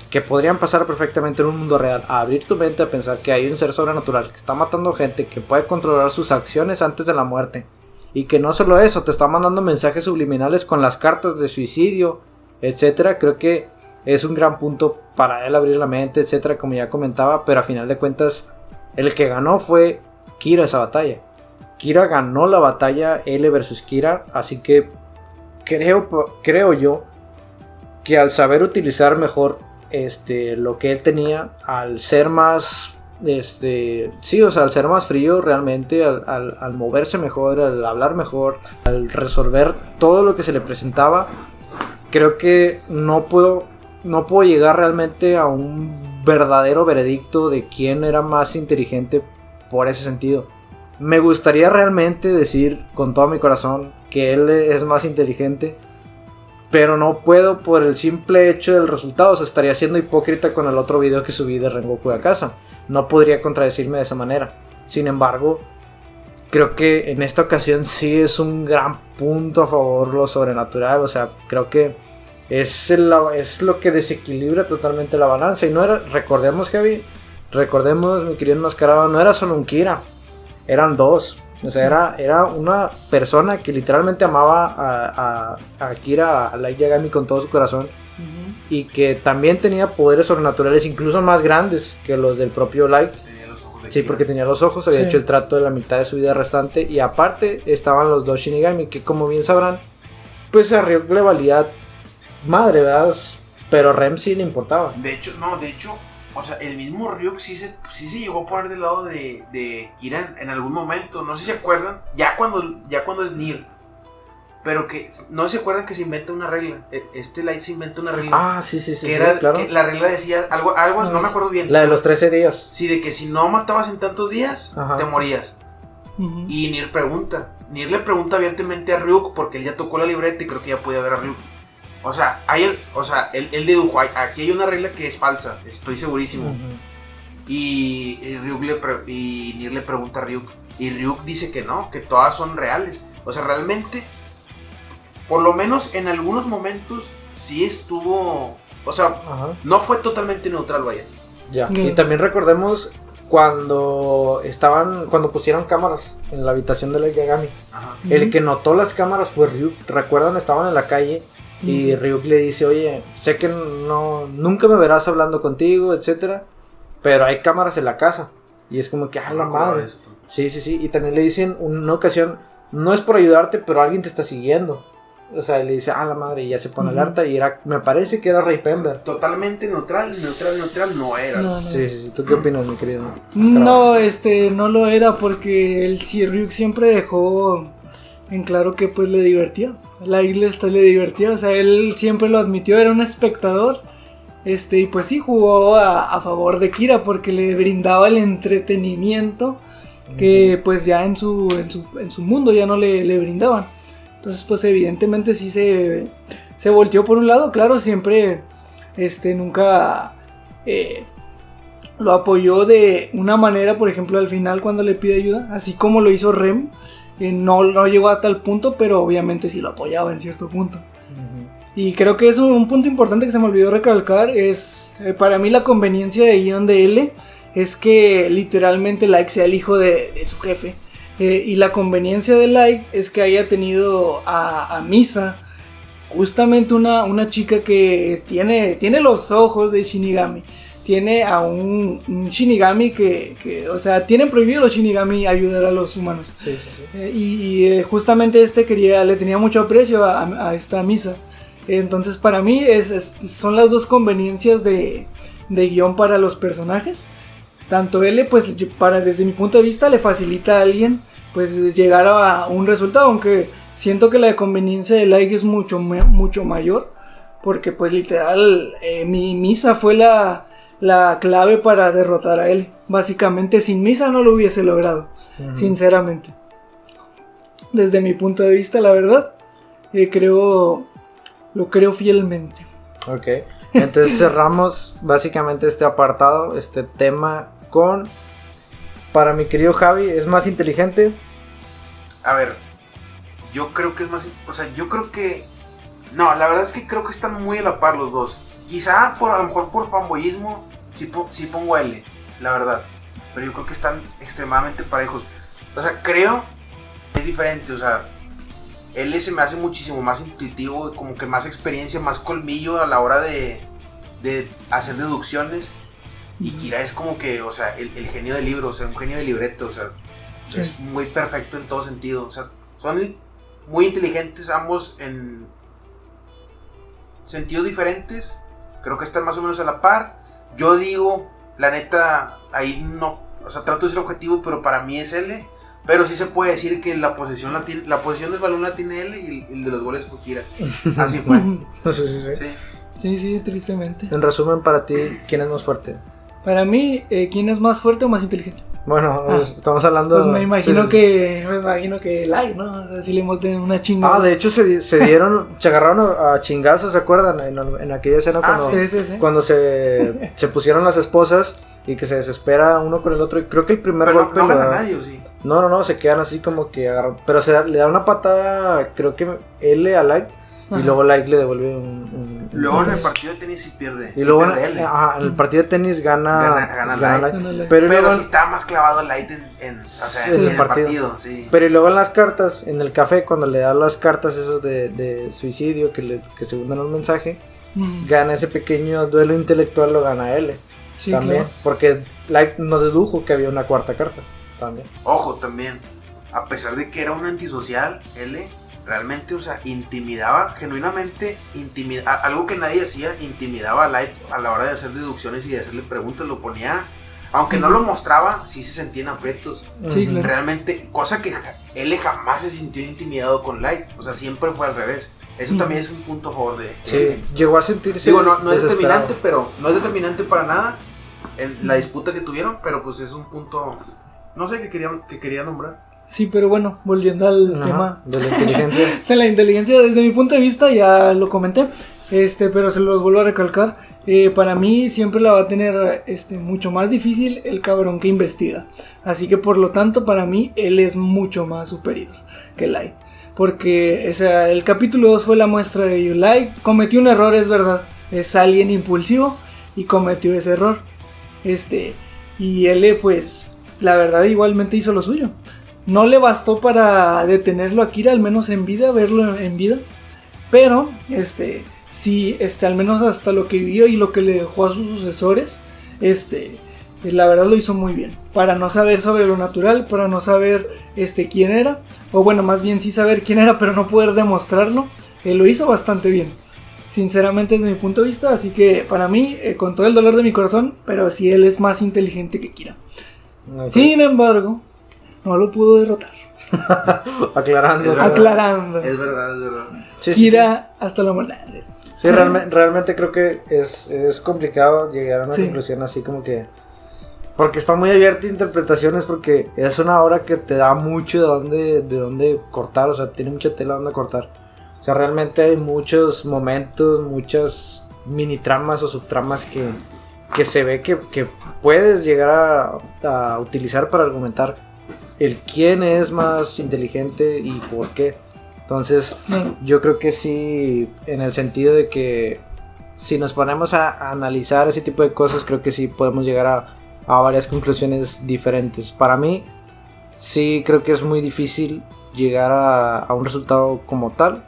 que podrían pasar perfectamente en un mundo real. A abrir tu mente a pensar que hay un ser sobrenatural que está matando gente, que puede controlar sus acciones antes de la muerte, y que no solo eso, te está mandando mensajes subliminales con las cartas de suicidio, etcétera. Creo que es un gran punto para él abrir la mente, etcétera, como ya comentaba, pero a final de cuentas el que ganó fue Kira esa batalla. Kira ganó la batalla L versus Kira, así que creo yo que al saber utilizar mejor lo que él tenía, al ser más al ser más frío realmente, al moverse mejor, al hablar mejor, al resolver todo lo que se le presentaba, creo que no puedo llegar realmente a un verdadero veredicto de quién era más inteligente por ese sentido. Me gustaría realmente decir con todo mi corazón que él es más inteligente, pero no puedo por el simple hecho del resultado. O sea, estaría siendo hipócrita con el otro video que subí de Rengoku de Akasa. No podría contradecirme de esa manera. Sin embargo, creo que en esta ocasión sí es un gran punto a favor lo sobrenatural. O sea, creo que es lo que desequilibra totalmente la balanza. Y no era, recordemos mi querido enmascarado, no era solo un Kira, eran 2. O sea, era una persona que literalmente amaba a Kira, a Light Yagami con todo su corazón. Uh-huh. Y que también tenía poderes sobrenaturales incluso más grandes que los del propio Light. Sí, porque tenía los ojos, había hecho el trato de la mitad de su vida restante. Y aparte estaban los 2 Shinigami, que como bien sabrán, pues a Ryuk le valía madre, ¿verdad? Pero a Rem sí le importaba. De hecho, o sea, el mismo Ryuk sí se llegó a poner del lado de Kira en algún momento. No sé si se acuerdan, ya cuando es Nier. Pero que no se acuerdan que se inventa una regla. Light se inventa una regla. Ah, sí, que era, claro. Que la regla decía algo no me acuerdo bien. La de los 13 días. Sí, de que si no matabas en tantos días, ajá, te morías. Uh-huh. Y Nier le pregunta abiertamente a Ryuk, porque él ya tocó la libreta y creo que ya podía ver a Ryuk. O sea, él dedujo, aquí hay una regla que es falsa, estoy segurísimo. Uh-huh. Y Nier le pregunta a Ryuk, y Ryuk dice que no, que todas son reales. O sea, realmente, por lo menos en algunos momentos, sí estuvo, o sea, ajá, no fue totalmente neutral, vaya. Ya, y también recordemos cuando pusieron cámaras en la habitación de la Yagami. Ajá. El que notó las cámaras fue Ryuk. ¿Recuerdan? Estaban en la calle. Y Ryuk le dice, oye, sé que nunca me verás hablando contigo, etcétera, pero hay cámaras en la casa. Y es como que, la madre. Sí. Y también le dicen una ocasión, no es por ayudarte, pero alguien te está siguiendo. O sea, le dice, la madre, y ya se pone alerta. Y me parece que era Ray Pember. Totalmente neutral no era. No. Sí. ¿Tú qué opinas, mi querido? No, no lo era, porque el Ryuk siempre dejó en claro que pues le divertía. Light le divertía, o sea, él siempre lo admitió, era un espectador. Y pues sí, jugó a favor de Kira porque le brindaba el entretenimiento que pues ya en su mundo ya no le brindaban. Entonces pues evidentemente sí se volteó por un lado, claro, siempre nunca lo apoyó de una manera, por ejemplo al final cuando le pide ayuda, así como lo hizo Rem, no llegó a tal punto, pero obviamente sí lo apoyaba en cierto punto. Y creo que es un punto importante que se me olvidó recalcar, es para mí la conveniencia de guión de L, es que literalmente Light sea el hijo de su jefe. Y la conveniencia de Light es que haya tenido a Misa, justamente una chica que tiene los ojos de Shinigami. Tiene a un Shinigami que o sea, tienen prohibido los Shinigami ayudar a los humanos. Sí. Y justamente le tenía mucho aprecio a esta Misa. Entonces para mí son las dos conveniencias de guión para los personajes. Tanto L, pues desde mi punto de vista le facilita a alguien pues llegar a un resultado, aunque siento que la conveniencia de Light es mucho mayor, porque pues literal mi Misa fue la clave para derrotar a él. Básicamente sin Misa no lo hubiese logrado, sinceramente. Desde mi punto de vista, la verdad, lo creo fielmente. Ok, entonces cerramos básicamente este apartado, este tema con... Para mi querido Javi, ¿es más inteligente? A ver, yo creo que es más... O sea, yo creo que... No, la verdad es que creo que están muy a la par los dos. Quizá a lo mejor por fanboyismo sí pongo a L, la verdad. Pero yo creo que están extremadamente parejos. O sea, creo que es diferente, o sea... L se me hace muchísimo más intuitivo, como que más experiencia, más colmillo a la hora de hacer deducciones. Y Kira es como que, o sea, el genio del libro, o sea, un genio de libreto, o sea, sí. Es muy perfecto en todo sentido. O sea, son muy inteligentes ambos en sentidos diferentes. Creo que están más o menos a la par. Yo digo, la neta, ahí no, o sea, trato de ser objetivo, pero para mí es L. Pero sí se puede decir que la posesión del balón la tiene L y el de los goles fue Kira. Así fue. Sí, tristemente. En resumen, para ti, ¿quién es más fuerte? Para mí, ¿quién es más fuerte o más inteligente? Bueno, estamos hablando... Pues me imagino que Light, ¿no? O sea, si le monten una chingada. De hecho se agarraron a chingazos, ¿se acuerdan? En aquella escena cuando se pusieron las esposas y que se desespera uno con el otro. Y creo que el primer golpe no gana nadie, ¿o sí? No, se quedan así como que agarran. Pero le da una patada, creo que L a Light. Y luego Light le devuelve luego en el partido de tenis sí pierde. Y luego en el partido de tenis gana Light. Pero sí estaba más clavado Light en el partido. Sí. Pero y luego en las cartas, en el café, cuando le da las cartas esos de suicidio que se hundan un mensaje, gana ese pequeño duelo intelectual, lo gana L. Sí, también, claro. Porque Light no dedujo que había una cuarta carta. También. Ojo, también. A pesar de que era un antisocial, L realmente, o sea, genuinamente algo que nadie hacía, intimidaba a Light a la hora de hacer deducciones y de hacerle preguntas, lo ponía, aunque no lo mostraba, sí se sentían aprietos. Sí, claro. Realmente, cosa que L jamás se sintió intimidado con Light, o sea, siempre fue al revés. Eso también es un punto a favor de L. Llegó a sentirse no es determinante, pero no es determinante para nada en la disputa que tuvieron, pero pues es un punto, no sé, que quería nombrar. Sí, pero bueno, volviendo al tema de la inteligencia. De la inteligencia, desde mi punto de vista, ya lo comenté, pero se los vuelvo a recalcar. Para mí siempre la va a tener mucho más difícil el cabrón que investiga. Así que por lo tanto, para mí, él es mucho más superior que Light. Porque el capítulo 2 fue la muestra de ello. Light cometió un error, es verdad. Es alguien impulsivo y cometió ese error. Y él, pues, la verdad, igualmente hizo lo suyo. No le bastó para detenerlo a Kira, al menos en vida, verlo en vida. Pero, sí, al menos hasta lo que vivió y lo que le dejó a sus sucesores, la verdad lo hizo muy bien. Para no saber sobre lo natural, para no saber quién era, o bueno, más bien sí saber quién era, pero no poder demostrarlo, lo hizo bastante bien. Sinceramente, desde mi punto de vista, así que para mí, con todo el dolor de mi corazón, pero sí él es más inteligente que Kira. Okay. Sin embargo, no lo pudo derrotar. Aclarando. Es verdad. Aclarando. Es verdad, es verdad. Sí, Kira hasta la maldad. Sí, realmente creo que es complicado llegar a una Sí. conclusión así como que... Porque está muy abierta a interpretaciones, porque es una obra que te da mucho de dónde cortar, o sea, tiene mucha tela donde cortar. O sea, realmente hay muchos momentos, muchas mini tramas o subtramas que se ve que puedes llegar a utilizar para argumentar el quién es más inteligente y por qué. Entonces, No. yo creo que sí, en el sentido de que si nos ponemos a analizar ese tipo de cosas, creo que sí podemos llegar a varias conclusiones diferentes. Para mí, sí creo que es muy difícil llegar a un resultado como tal.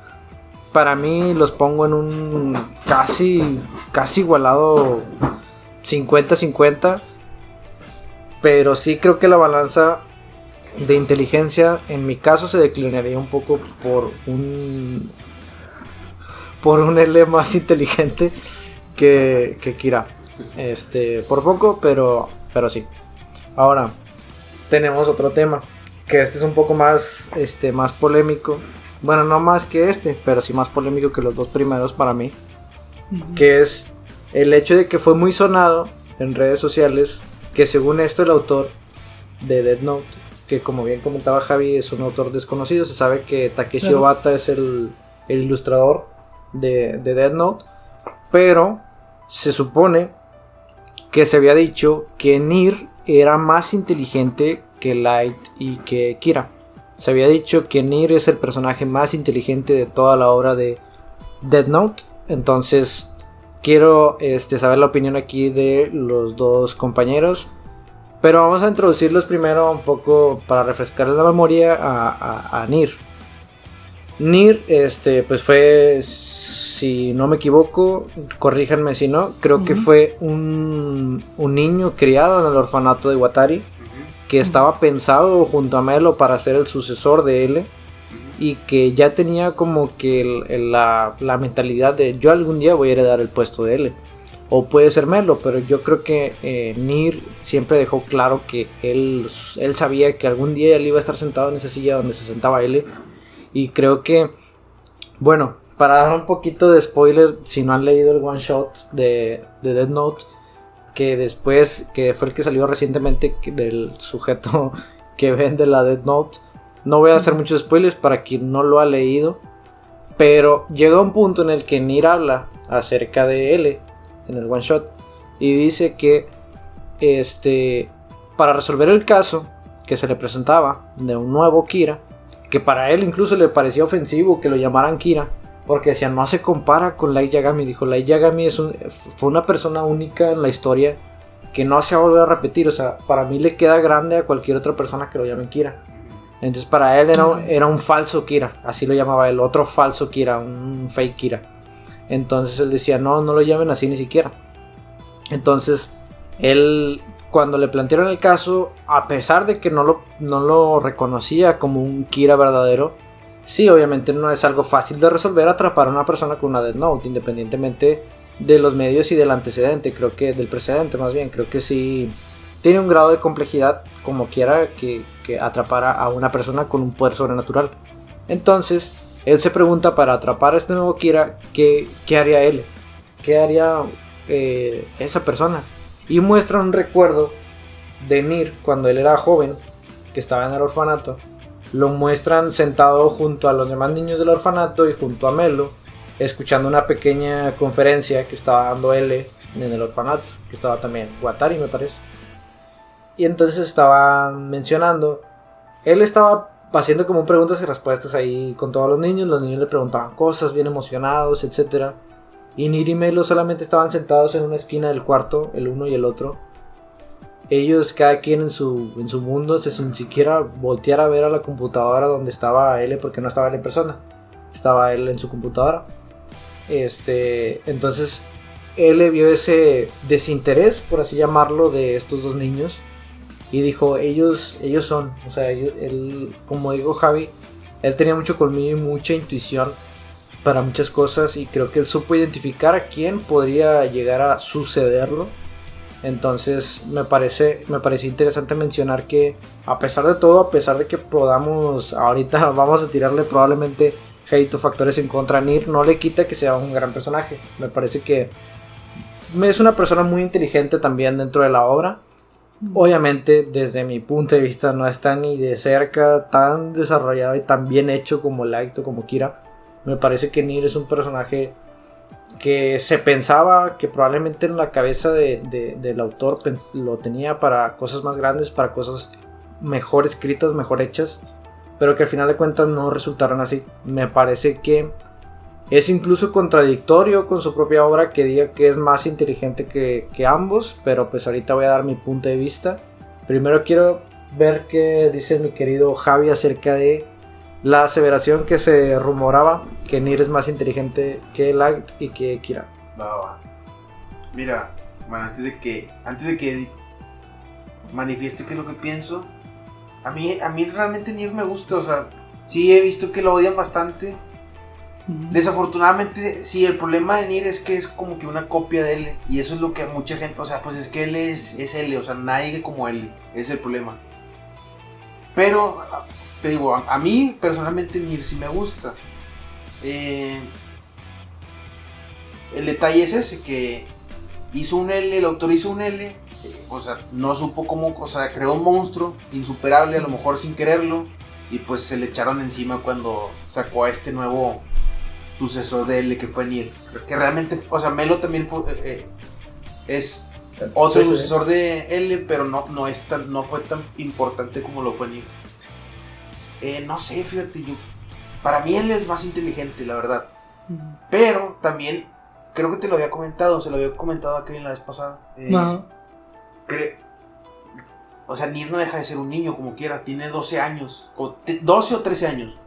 Para mí los pongo en un casi igualado 50-50. Pero sí creo que la balanza de inteligencia en mi caso se declinaría un poco por un L más inteligente que Kira. Por poco, pero sí. Ahora tenemos otro tema, que este es un poco más más polémico. Bueno, no más que pero sí más polémico que los dos primeros para mí, que es el hecho de que fue muy sonado en redes sociales que según esto el autor de Death Note, que como bien comentaba Javi es un autor desconocido, se sabe que Takeshi Obata es el ilustrador de Death Note, pero se supone que se había dicho que Nier era más inteligente que Light y que Kira. Se había dicho que Nier es el personaje más inteligente de toda la obra de Death Note. Entonces quiero saber la opinión aquí de los dos compañeros. Pero vamos a introducirlos primero un poco para refrescar la memoria a Nier. Nier pues fue, si no me equivoco, corríjanme si no, creo que fue un niño criado en el orfanato de Watari, que estaba pensado junto a Melo para ser el sucesor de L, y que ya tenía como que la mentalidad de yo algún día voy a heredar el puesto de L, o puede ser Melo, pero yo creo que Nier siempre dejó claro que él sabía que algún día él iba a estar sentado en esa silla donde se sentaba L. Y creo que, bueno, para dar un poquito de spoiler, si no han leído el one shot de Death Note, que después, que fue el que salió recientemente del sujeto que vende la Death Note, no voy a hacer muchos spoilers para quien no lo ha leído, pero llega un punto en el que Nier habla acerca de L en el one shot y dice que para resolver el caso que se le presentaba de un nuevo Kira, que para él incluso le parecía ofensivo que lo llamaran Kira, porque decía no se compara con Light Yagami. Dijo Light Yagami fue una persona única en la historia que no se va a volver a repetir. O sea, para mí le queda grande a cualquier otra persona que lo llame Kira. Entonces para él era un falso Kira, así lo llamaba él, otro falso Kira, un fake Kira. Entonces él decía no lo llamen así ni siquiera. Entonces él, cuando le plantearon el caso, a pesar de que no lo reconocía como un Kira verdadero, sí, obviamente no es algo fácil de resolver atrapar a una persona con una Death Note, independientemente de los medios y del antecedente, creo que del precedente más bien, creo que sí tiene un grado de complejidad como quiera que atrapara a una persona con un poder sobrenatural. Entonces, él se pregunta para atrapar a este nuevo Kira, ¿qué haría él? ¿Qué haría esa persona? Y muestra un recuerdo de Nier cuando él era joven, que estaba en el orfanato. Lo muestran sentado junto a los demás niños del orfanato y junto a Melo, escuchando una pequeña conferencia que estaba dando L en el orfanato, que estaba también Watari me parece. Y entonces estaban mencionando, él estaba haciendo como preguntas y respuestas ahí con todos los niños le preguntaban cosas bien emocionados, etc. Y Nier y Melo solamente estaban sentados en una esquina del cuarto, el uno y el otro. Ellos cada quien en su mundo, sin siquiera voltear a ver a la computadora donde estaba él, porque no estaba él en persona, estaba él en su computadora. Entonces él vio ese desinterés, por así llamarlo, de estos dos niños y dijo, ellos son, o sea, él, como dijo Javi, él tenía mucho colmillo y mucha intuición para muchas cosas, y creo que él supo identificar a quién podría llegar a sucederlo Entonces me parece interesante mencionar que a pesar de todo, a pesar de que podamos, ahorita vamos a tirarle probablemente hate o factores en contra a Nier, no le quita que sea un gran personaje. Me parece que es una persona muy inteligente también dentro de la obra. Obviamente desde mi punto de vista no está ni de cerca tan desarrollado y tan bien hecho como Light o como Kira. Me parece que Nier es un personaje que se pensaba que probablemente en la cabeza del autor lo tenía para cosas más grandes, para cosas mejor escritas, mejor hechas, pero que al final de cuentas no resultaron así. Me parece que es incluso contradictorio con su propia obra que diga que es más inteligente que ambos, pero pues ahorita voy a dar mi punto de vista. Primero quiero ver qué dice mi querido Javi acerca de la aseveración que se rumoraba que Nier es más inteligente que Light y que Kira. Va. Mira, bueno, antes de que manifieste qué es lo que pienso, a mí realmente Nier me gusta, o sea, sí he visto que lo odian bastante. Desafortunadamente, sí, el problema de Nier es que es como que una copia de L, y eso es lo que a mucha gente, o sea, pues es que L es L, o sea, nadie como L, es el problema. Pero te digo, a mí personalmente Nier sí me gusta. El detalle es ese, que hizo un L, el autor hizo un L, o sea, no supo cómo, o sea, creó un monstruo insuperable, a lo mejor sin quererlo, y pues se le echaron encima cuando sacó a este nuevo sucesor de L que fue Nier, que realmente, o sea, Melo también es otro sucesor de L, pero no fue tan importante como lo fue Nier. No sé, fíjate, para mí L es más inteligente, la verdad. Pero también creo que te lo había comentado, se lo había comentado a Kevin la vez pasada. O sea, Nier no deja de ser un niño como quiera, tiene 12 años, 12 o 13 años.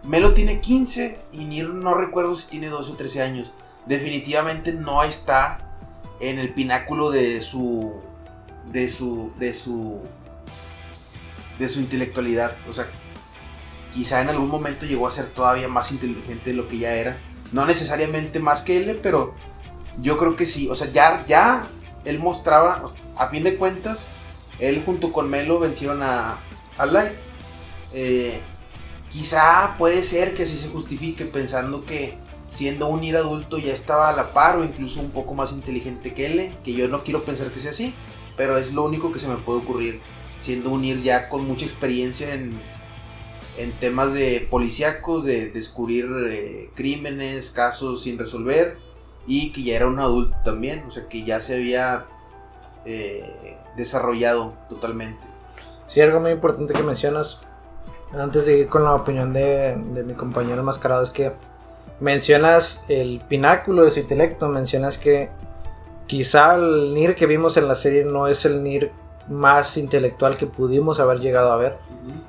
Melo tiene 15 y Nier no recuerdo si tiene 12 o 13 años. Definitivamente no está en el pináculo de su intelectualidad. O sea, quizá en algún momento llegó a ser todavía más inteligente de lo que ya era. No necesariamente más que él, pero yo creo que sí. O sea, ya él mostraba, a fin de cuentas, él junto con Melo vencieron a Light. Quizá puede ser que así se justifique, pensando que siendo un Nier adulto ya estaba a la par o incluso un poco más inteligente que él, que yo no quiero pensar que sea así, pero es lo único que se me puede ocurrir, siendo un Nier ya con mucha experiencia en temas de policíacos, de descubrir crímenes, casos sin resolver, y que ya era un adulto también, o sea que ya se había desarrollado totalmente. Sí, algo muy importante que mencionas antes de ir con la opinión de mi compañero enmascarado es que mencionas el pináculo de su intelecto, mencionas que quizá el Nier que vimos en la serie no es el Nier más intelectual que pudimos haber llegado a ver.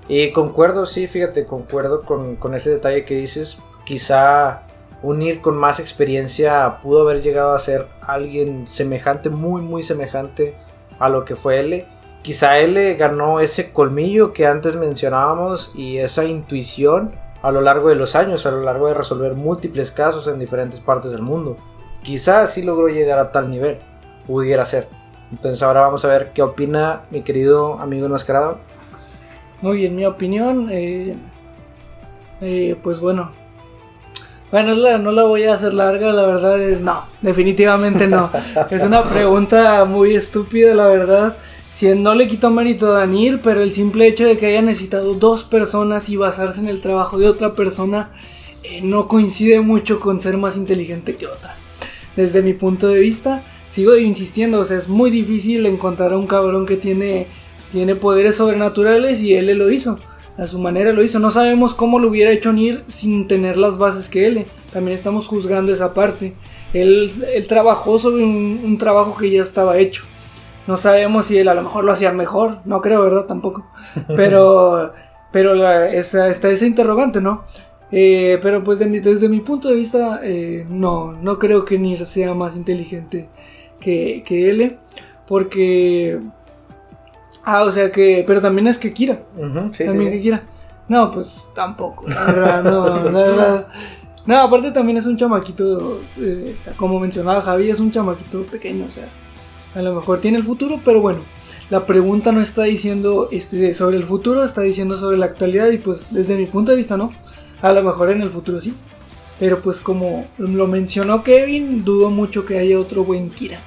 Y concuerdo, sí, fíjate, concuerdo con ese detalle que dices. Quizá un Nier con más experiencia pudo haber llegado a ser alguien semejante, muy muy semejante a lo que fue L. Quizá L ganó ese colmillo que antes mencionábamos y esa intuición a lo largo de los años, a lo largo de resolver múltiples casos en diferentes partes del mundo. Quizá sí logró llegar a tal nivel, pudiera ser. Entonces ahora vamos a ver qué opina mi querido amigo enmascarado. Muy bien, mi opinión, pues bueno, no la voy a hacer larga, la verdad es no, definitivamente no. Es una pregunta muy estúpida, la verdad. Si no le quito mérito a Daniel, pero el simple hecho de que haya necesitado dos personas y basarse en el trabajo de otra persona no coincide mucho con ser más inteligente que otra. Desde mi punto de vista, sigo insistiendo, o sea, es muy difícil encontrar a un cabrón que tiene poderes sobrenaturales y él lo hizo. A su manera lo hizo. No sabemos cómo lo hubiera hecho Nier sin tener las bases que él. También estamos juzgando esa parte. Él trabajó sobre un trabajo que ya estaba hecho. No sabemos si él a lo mejor lo hacía mejor. No creo, ¿verdad? Tampoco. Pero está ese interrogante, ¿no? Pero pues desde mi punto de vista, no creo que Nier sea más inteligente que él. Porque... o sea que... Pero también es que Kira. Sí, también sí. Que Kira. No, pues tampoco. La verdad, no, la verdad. No, aparte también es un chamaquito... como mencionaba Javi, es un chamaquito pequeño, o sea... A lo mejor tiene el futuro, pero bueno, la pregunta no está diciendo sobre el futuro, está diciendo sobre la actualidad y pues desde mi punto de vista no. A lo mejor en el futuro sí. Pero pues como lo mencionó Kevin, dudo mucho que haya otro buen Kira.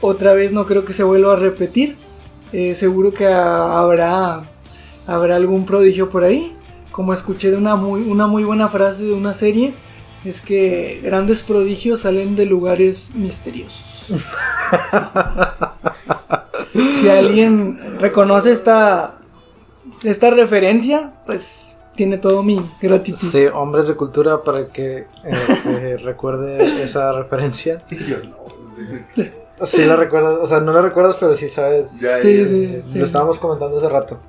Otra vez no creo que se vuelva a repetir. Seguro que habrá algún prodigio por ahí. Como escuché de una muy buena frase de una serie, es que grandes prodigios salen de lugares misteriosos. Si alguien reconoce esta referencia, pues tiene todo mi gratitud. Sí, hombres de cultura para que recuerde esa referencia. Yo no. Sí la recuerdas, o sea, no la recuerdas, pero sí sabes. Sí. Lo estábamos comentando hace rato.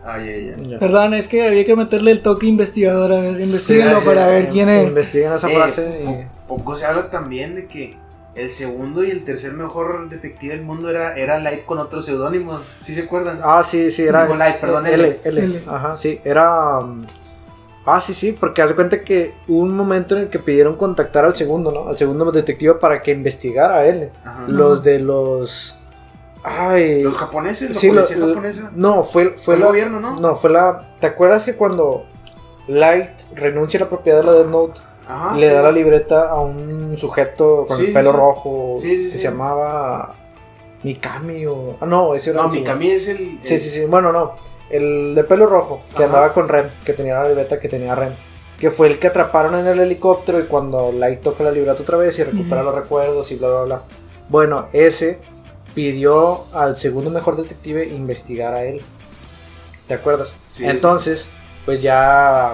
Ya. Perdón, es que había que meterle el toque investigador. A ver, investiguenlo para ver quién es. Investiguen esa frase. Poco se habla también de que el segundo y el tercer mejor detective del mundo era Light con otro seudónimo. ¿Sí se acuerdan? Ah, sí, era. Digo Light, perdón, L. L. Ajá, sí, era. Sí, porque haz de cuenta que hubo un momento en el que pidieron contactar al segundo, ¿no? Al segundo detective para que investigara a él. Ajá. Los de los. ¿Los japoneses? Sí, ¿La policía japonesa? No, fue el gobierno, ¿no? No, fue la. ¿Te acuerdas que cuando Light renuncia a la propiedad de la Death Note, Ajá, le da la libreta a un sujeto con el pelo rojo que se llamaba Mikami o. No, ese era. No, Mikami es el. Sí. Bueno, no. El de pelo rojo, que andaba con Ren, que tenía la libreta que tenía Ren. Que fue el que atraparon en el helicóptero y cuando Light toca la libreta otra vez y recupera los recuerdos y bla, bla, bla. Bueno, ese pidió al segundo mejor detective investigar a él. ¿Te acuerdas? Sí. Entonces, pues ya,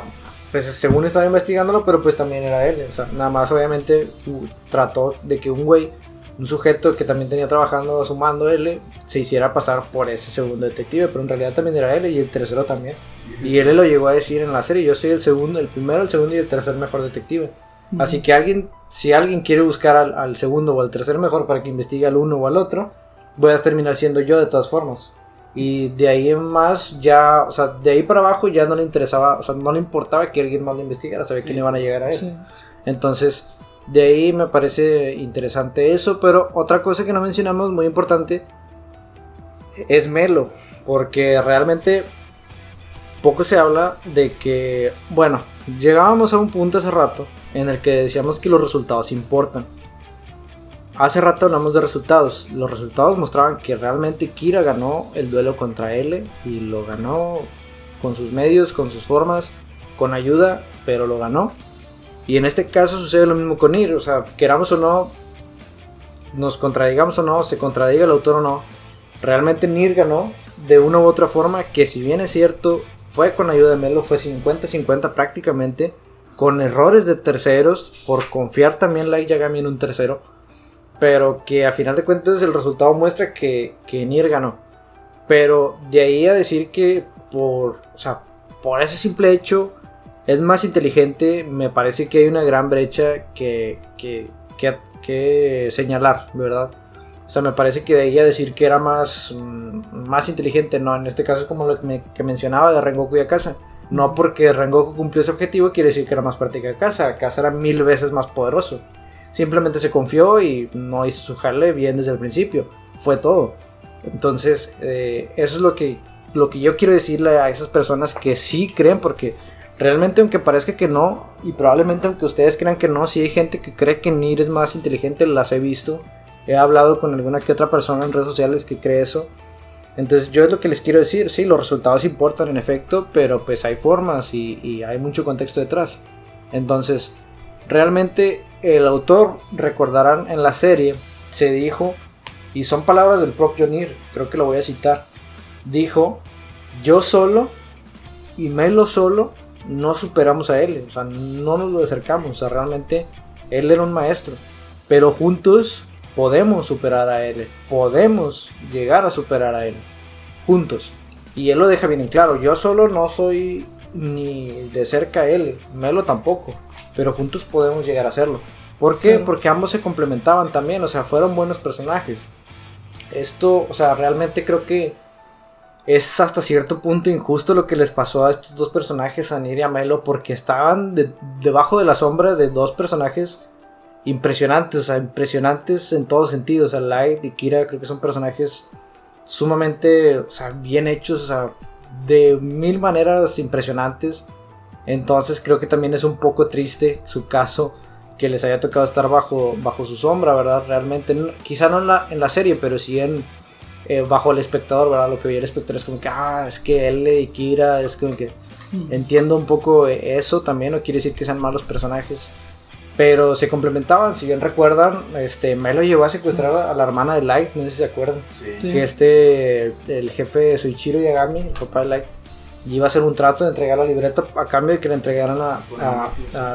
pues según estaba investigándolo, pero pues también era él. O sea, nada más obviamente trató de que un sujeto que también tenía trabajando a su mando L, se hiciera pasar por ese segundo detective, pero en realidad también era L y el tercero también. Y él lo llegó a decir en la serie: yo soy el primero, el segundo y el tercer mejor detective. Así que si alguien quiere buscar al segundo o al tercer mejor para que investigue al uno o al otro, voy a terminar siendo yo de todas formas. Y de ahí en más ya, o sea, de ahí para abajo ya no le interesaba, o sea, no le importaba que alguien más lo investigara, sabía quién iban a llegar a él. Sí. Entonces, de ahí me parece interesante eso, pero otra cosa que no mencionamos muy importante es Melo, porque realmente poco se habla de que, bueno, llegábamos a un punto hace rato en el que decíamos que los resultados importan. Hace rato hablamos de resultados. Los resultados mostraban que realmente Kira ganó el duelo contra L y lo ganó con sus medios, con sus formas, con ayuda, pero lo ganó. Y en este caso sucede lo mismo con Nier, o sea, queramos o no, nos contradigamos o no, se contradiga el autor o no, realmente Nier ganó de una u otra forma, que si bien es cierto, fue con ayuda de Melo, fue 50-50 prácticamente, con errores de terceros, por confiar también Light Yagami en un tercero, pero que a final de cuentas el resultado muestra que Nier ganó. Pero de ahí a decir que por ese simple hecho es más inteligente, me parece que hay una gran brecha que señalar, ¿verdad? O sea, me parece que de ahí a decir que era más inteligente, no, en este caso es como lo que mencionaba de Rengoku y Akaza. No porque Rengoku cumplió su objetivo quiere decir que era más fuerte que Akaza. Akaza era 1000 veces más poderoso. Simplemente se confió y no hizo su jale bien desde el principio. Fue todo. Entonces, eso es lo que yo quiero decirle a esas personas que sí creen, porque realmente, aunque parezca que no, y probablemente aunque ustedes crean que no, sí hay gente que cree que Nier es más inteligente, las he visto. He hablado con alguna que otra persona en redes sociales que cree eso. Entonces yo es lo que les quiero decir, sí, los resultados importan en efecto, pero pues hay formas y hay mucho contexto detrás. Entonces, realmente el autor, recordarán en la serie, se dijo, y son palabras del propio Nier, creo que lo voy a citar, dijo: yo solo y Melo solo no superamos a él, o sea, no nos lo acercamos, o sea, realmente él era un maestro, pero juntos podemos superar a él, podemos llegar a superar a él, juntos. Y él lo deja bien en claro: yo solo no soy ni de cerca a él, Melo tampoco, pero juntos podemos llegar a hacerlo. ¿Por qué? Porque ambos se complementaban también, o sea, fueron buenos personajes. Esto, o sea, realmente creo que es hasta cierto punto injusto lo que les pasó a estos dos personajes, a Nier y a Melo, porque estaban debajo de la sombra de dos personajes impresionantes, o sea, impresionantes en todos sentidos. O sea, Light y Kira creo que son personajes sumamente, o sea, bien hechos, o sea, de mil maneras impresionantes. Entonces creo que también es un poco triste su caso, que les haya tocado estar bajo su sombra, ¿verdad? Realmente, quizá no en la serie, pero sí bajo el espectador, ¿verdad? Lo que veía el espectador es como que, es que L y Kira, es como que entiendo un poco eso también, no quiere decir que sean malos personajes, pero se complementaban. Si bien recuerdan, Melo llegó a secuestrar a la hermana de Light, no sé si se acuerdan, Sí. que el jefe Soichiro Yagami, el papá de Light, iba a hacer un trato de entregar la libreta a cambio de que le entregaran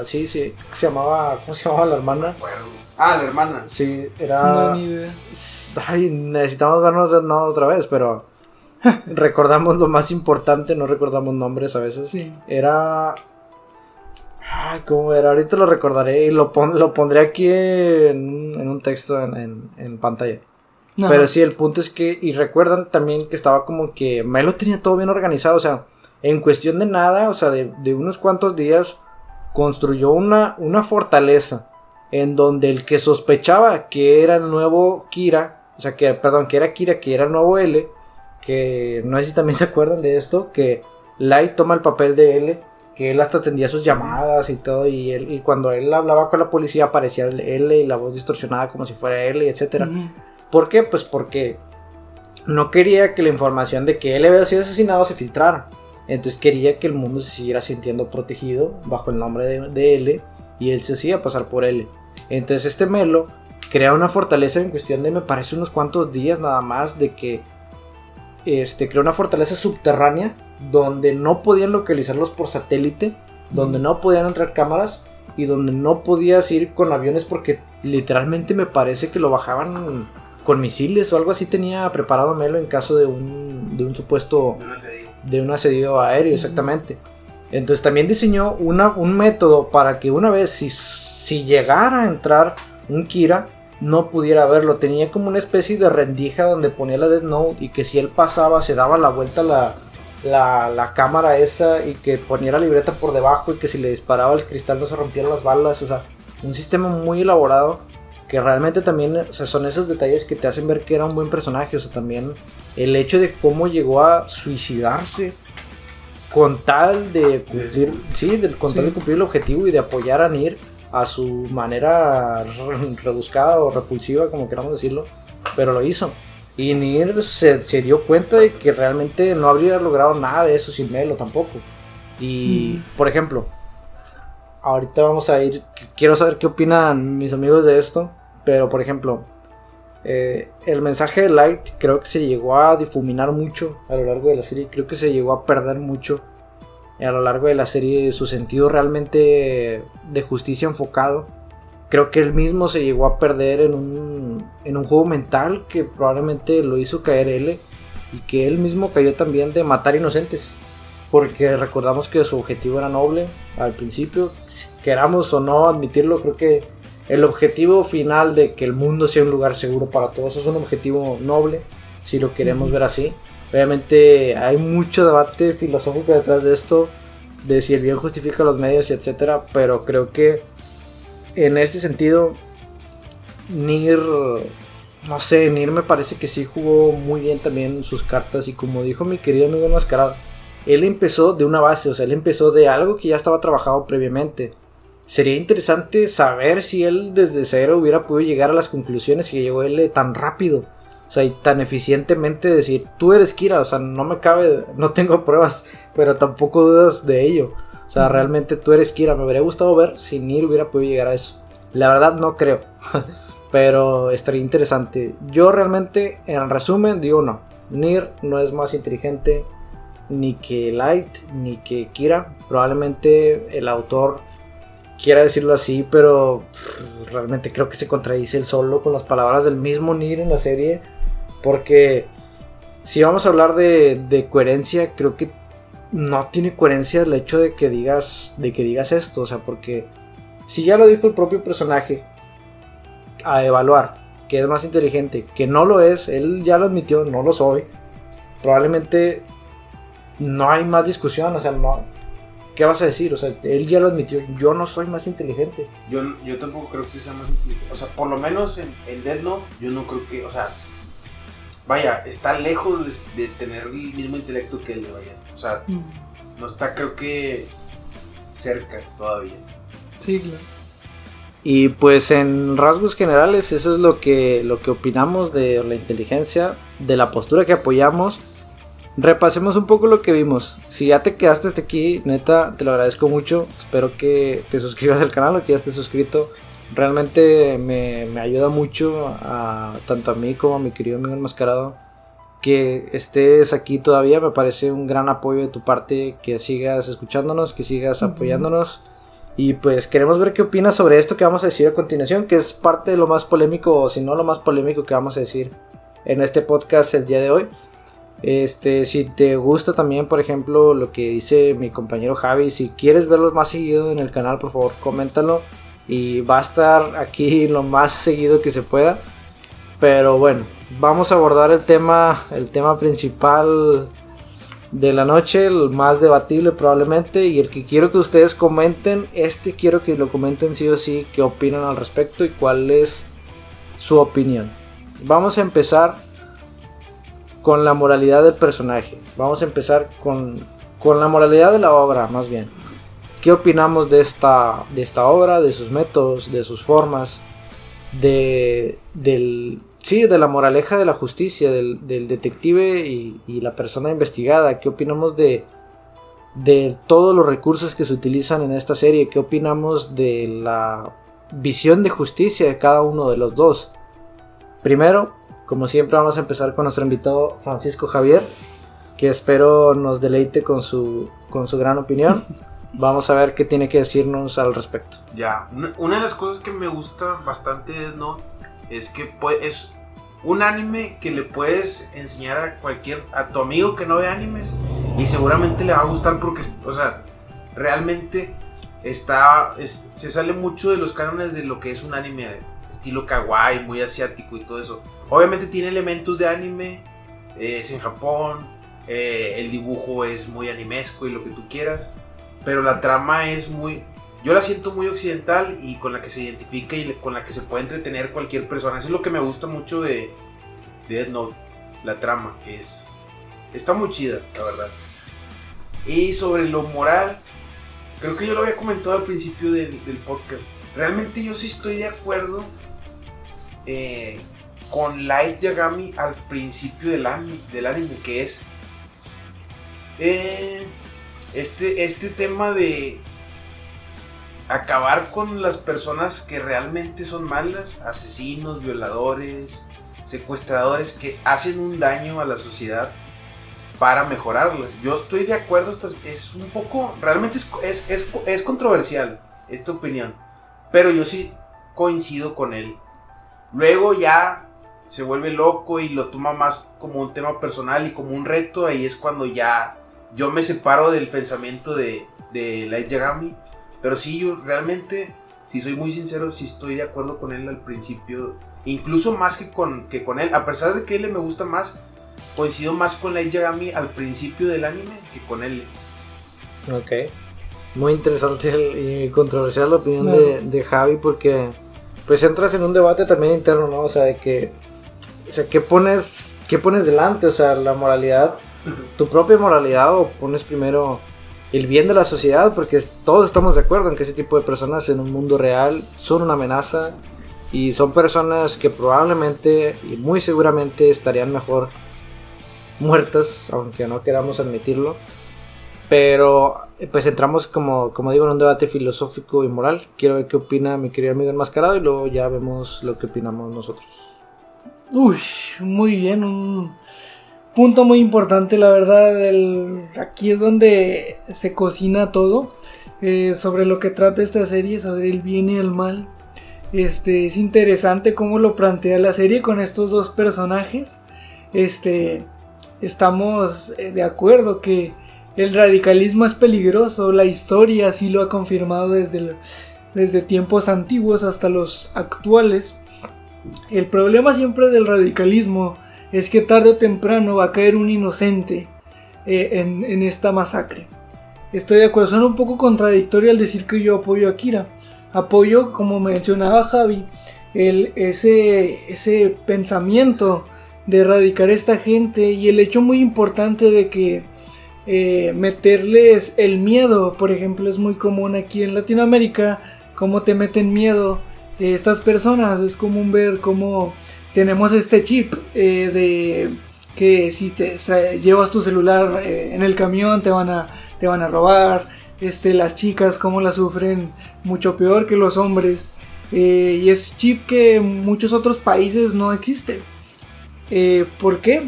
sí, ¿cómo se llamaba la hermana? La hermana. Sí, era... No, ni idea. Ay, necesitamos vernos otra vez, pero recordamos lo más importante, no recordamos nombres a veces. Sí. Era... Ay, ¿cómo era? Ahorita lo recordaré y lo pondré aquí en un texto en pantalla. No. Pero sí, el punto es que... Y recuerdan también que estaba como que... Melo tenía todo bien organizado, o sea, en cuestión de nada, o sea, de unos cuantos días, construyó una fortaleza en donde el que sospechaba que era el nuevo Kira, o sea, que era Kira, que era el nuevo L, que no sé si también se acuerdan de esto, que Light toma el papel de L, que él hasta atendía sus llamadas y todo, y cuando él hablaba con la policía aparecía el L y la voz distorsionada como si fuera L, etcétera. ¿Por qué? Pues porque no quería que la información de que él había sido asesinado se filtrara. Entonces quería que el mundo se siguiera sintiendo protegido bajo el nombre de L, y él se hacía pasar por L. Entonces Melo crea una fortaleza en cuestión de, me parece, unos cuantos días nada más, de que creó una fortaleza subterránea donde no podían localizarlos por satélite, donde no podían entrar cámaras y donde no podías ir con aviones, porque literalmente me parece que lo bajaban con misiles o algo así tenía preparado Melo en caso de un supuesto... de un asedio aéreo, exactamente. Entonces también diseñó un método para que una vez si llegara a entrar un Kira, no pudiera verlo. Tenía como una especie de rendija donde ponía la Death Note, y que si él pasaba se daba la vuelta la cámara esa, y que ponía la libreta por debajo, y que si le disparaba el cristal no se rompieran las balas. O sea, un sistema muy elaborado, que realmente también, o sea, son esos detalles que te hacen ver que era un buen personaje. O sea, también el hecho de cómo llegó a suicidarse con tal de cumplir, de cumplir el objetivo y de apoyar a Nier a su manera rebuscada o repulsiva, como queramos decirlo, pero lo hizo. Y Nier se dio cuenta de que realmente no habría logrado nada de eso sin Melo tampoco. Y, por ejemplo, ahorita vamos a ir, quiero saber qué opinan mis amigos de esto, pero por ejemplo, el mensaje de Light creo que se llegó a difuminar mucho a lo largo de la serie. Creo que se llegó a perder mucho a lo largo de la serie su sentido realmente de justicia enfocado. Creo que él mismo se llegó a perder en un juego mental que probablemente lo hizo caer L, y que él mismo cayó también de matar inocentes, porque recordamos que su objetivo era noble al principio. Queramos o no admitirlo, creo que el objetivo final de que el mundo sea un lugar seguro para todos es un objetivo noble, si lo queremos ver así. Obviamente hay mucho debate filosófico detrás de esto, de si el bien justifica los medios y etcétera, pero creo que en este sentido Nier me parece que sí jugó muy bien también sus cartas. Y como dijo mi querido amigo Enmascarado, él empezó de una base, o sea, él empezó de algo que ya estaba trabajado previamente. Sería interesante saber si él desde cero hubiera podido llegar a las conclusiones que llegó él tan rápido, o sea, y tan eficientemente decir, tú eres Kira. O sea, no tengo pruebas, pero tampoco dudas de ello. O sea, realmente tú eres Kira. Me habría gustado ver si Nier hubiera podido llegar a eso. La verdad no creo, pero estaría interesante. Yo realmente, en resumen, digo no. Nier no es más inteligente ni que Light, ni que Kira. Probablemente el autor quiera decirlo así, pero realmente creo que se contradice él solo con las palabras del mismo Nier en la serie. Porque si vamos a hablar de coherencia, creo que no tiene coherencia el hecho de que digas esto. O sea, porque si ya lo dijo el propio personaje a evaluar que es más inteligente, que no lo es, él ya lo admitió, no lo soy, probablemente no hay más discusión. O sea, ¿qué vas a decir? O sea, él ya lo admitió, yo no soy más inteligente. Yo tampoco creo que sea más inteligente. O sea, por lo menos en Death Note, yo no creo que, o sea, vaya, está lejos de tener el mismo intelecto que él, vaya. O sea, no está, creo que, cerca todavía. Sí, claro. Y pues en rasgos generales eso es lo que opinamos de la inteligencia, de la postura que apoyamos. Repasemos un poco lo que vimos. Si ya te quedaste hasta aquí, neta, te lo agradezco mucho. Espero que te suscribas al canal o que ya estés suscrito. Realmente me ayuda mucho tanto a mí como a mi querido amigo enmascarado. Que estés aquí todavía, me parece un gran apoyo de tu parte. Que sigas escuchándonos, que sigas apoyándonos. Y pues queremos ver qué opinas sobre esto que vamos a decir a continuación, que es parte de lo más polémico, o si no lo más polémico que vamos a decir en este podcast el día de hoy. Si te gusta también, por ejemplo, lo que dice mi compañero Javi, si quieres verlo más seguido en el canal, por favor, coméntalo. Y va a estar aquí lo más seguido que se pueda. Pero bueno, vamos a abordar el tema principal de la noche, el más debatible probablemente, y el que quiero que ustedes comenten, quiero que lo comenten sí o sí, qué opinan al respecto y cuál es su opinión. Vamos a empezar con la moralidad del personaje, vamos a empezar con la moralidad de la obra, más bien. ¿Qué opinamos de esta obra, de sus métodos, de sus formas, de la moraleja de la justicia, del detective y la persona investigada? ¿Qué opinamos de todos los recursos que se utilizan en esta serie? ¿Qué opinamos de la visión de justicia de cada uno de los dos? Primero, como siempre, vamos a empezar con nuestro invitado Francisco Javier, que espero nos deleite con su gran opinión. Vamos a ver qué tiene que decirnos al respecto. Ya, una de las cosas que me gusta bastante de Death Note es que es un anime que le puedes enseñar a tu amigo que no ve animes y seguramente le va a gustar porque, o sea, realmente se sale mucho de los cánones de lo que es un anime estilo kawaii, muy asiático y todo eso. Obviamente tiene elementos de anime, es en Japón, el dibujo es muy animesco y lo que tú quieras, pero la trama es yo la siento muy occidental y con la que se identifica y con la que se puede entretener cualquier persona. Eso es lo que me gusta mucho de Death Note, la trama, que está muy chida, la verdad. Y sobre lo moral, creo que yo lo había comentado al principio del podcast. Realmente yo sí estoy de acuerdo con Light Yagami al principio del anime, que es este tema de acabar con las personas que realmente son malas, asesinos, violadores, secuestradores que hacen un daño a la sociedad para mejorarla. Yo estoy de acuerdo, es un poco, realmente es controversial esta opinión, pero yo sí coincido con él. Luego ya se vuelve loco y lo toma más como un tema personal y como un reto. Ahí es cuando ya yo me separo del pensamiento de Light Yagami. Pero sí, yo realmente, si soy muy sincero, sí estoy de acuerdo con él al principio. Incluso más que con él. A pesar de que él me gusta más, coincido más con Light Yagami al principio del anime que con él. Ok. Muy interesante y controversial la opinión de Javi, porque pues entras en un debate también interno, ¿no? O sea, ¿qué pones delante? O sea, la moralidad, tu propia moralidad, o pones primero el bien de la sociedad, porque todos estamos de acuerdo en que ese tipo de personas en un mundo real son una amenaza y son personas que probablemente y muy seguramente estarían mejor muertas, aunque no queramos admitirlo. Pero pues entramos como digo en un debate filosófico y moral. Quiero ver qué opina mi querido amigo enmascarado y luego ya vemos lo que opinamos nosotros. Uy, muy bien, un punto muy importante, la verdad. Aquí es donde se cocina todo sobre lo que trata esta serie, sobre el bien y el mal. Es interesante cómo lo plantea la serie con estos dos personajes. Estamos de acuerdo que el radicalismo es peligroso. La historia así lo ha confirmado desde tiempos antiguos hasta los actuales. El problema siempre del radicalismo es que tarde o temprano va a caer un inocente en esta masacre. estoy de acuerdo. Suena un poco contradictorio al decir que yo apoyo a Akira. Apoyo, como mencionaba Javi, ese pensamiento de erradicar a esta gente y el hecho muy importante de que meterles el miedo. Por ejemplo, es muy común aquí en Latinoamérica cómo te meten miedo estas personas. Es común ver cómo tenemos este chip de que si llevas tu celular en el camión te van a robar. Las chicas cómo la sufren mucho peor que los hombres. Y es chip que en muchos otros países no existe. ¿Por qué?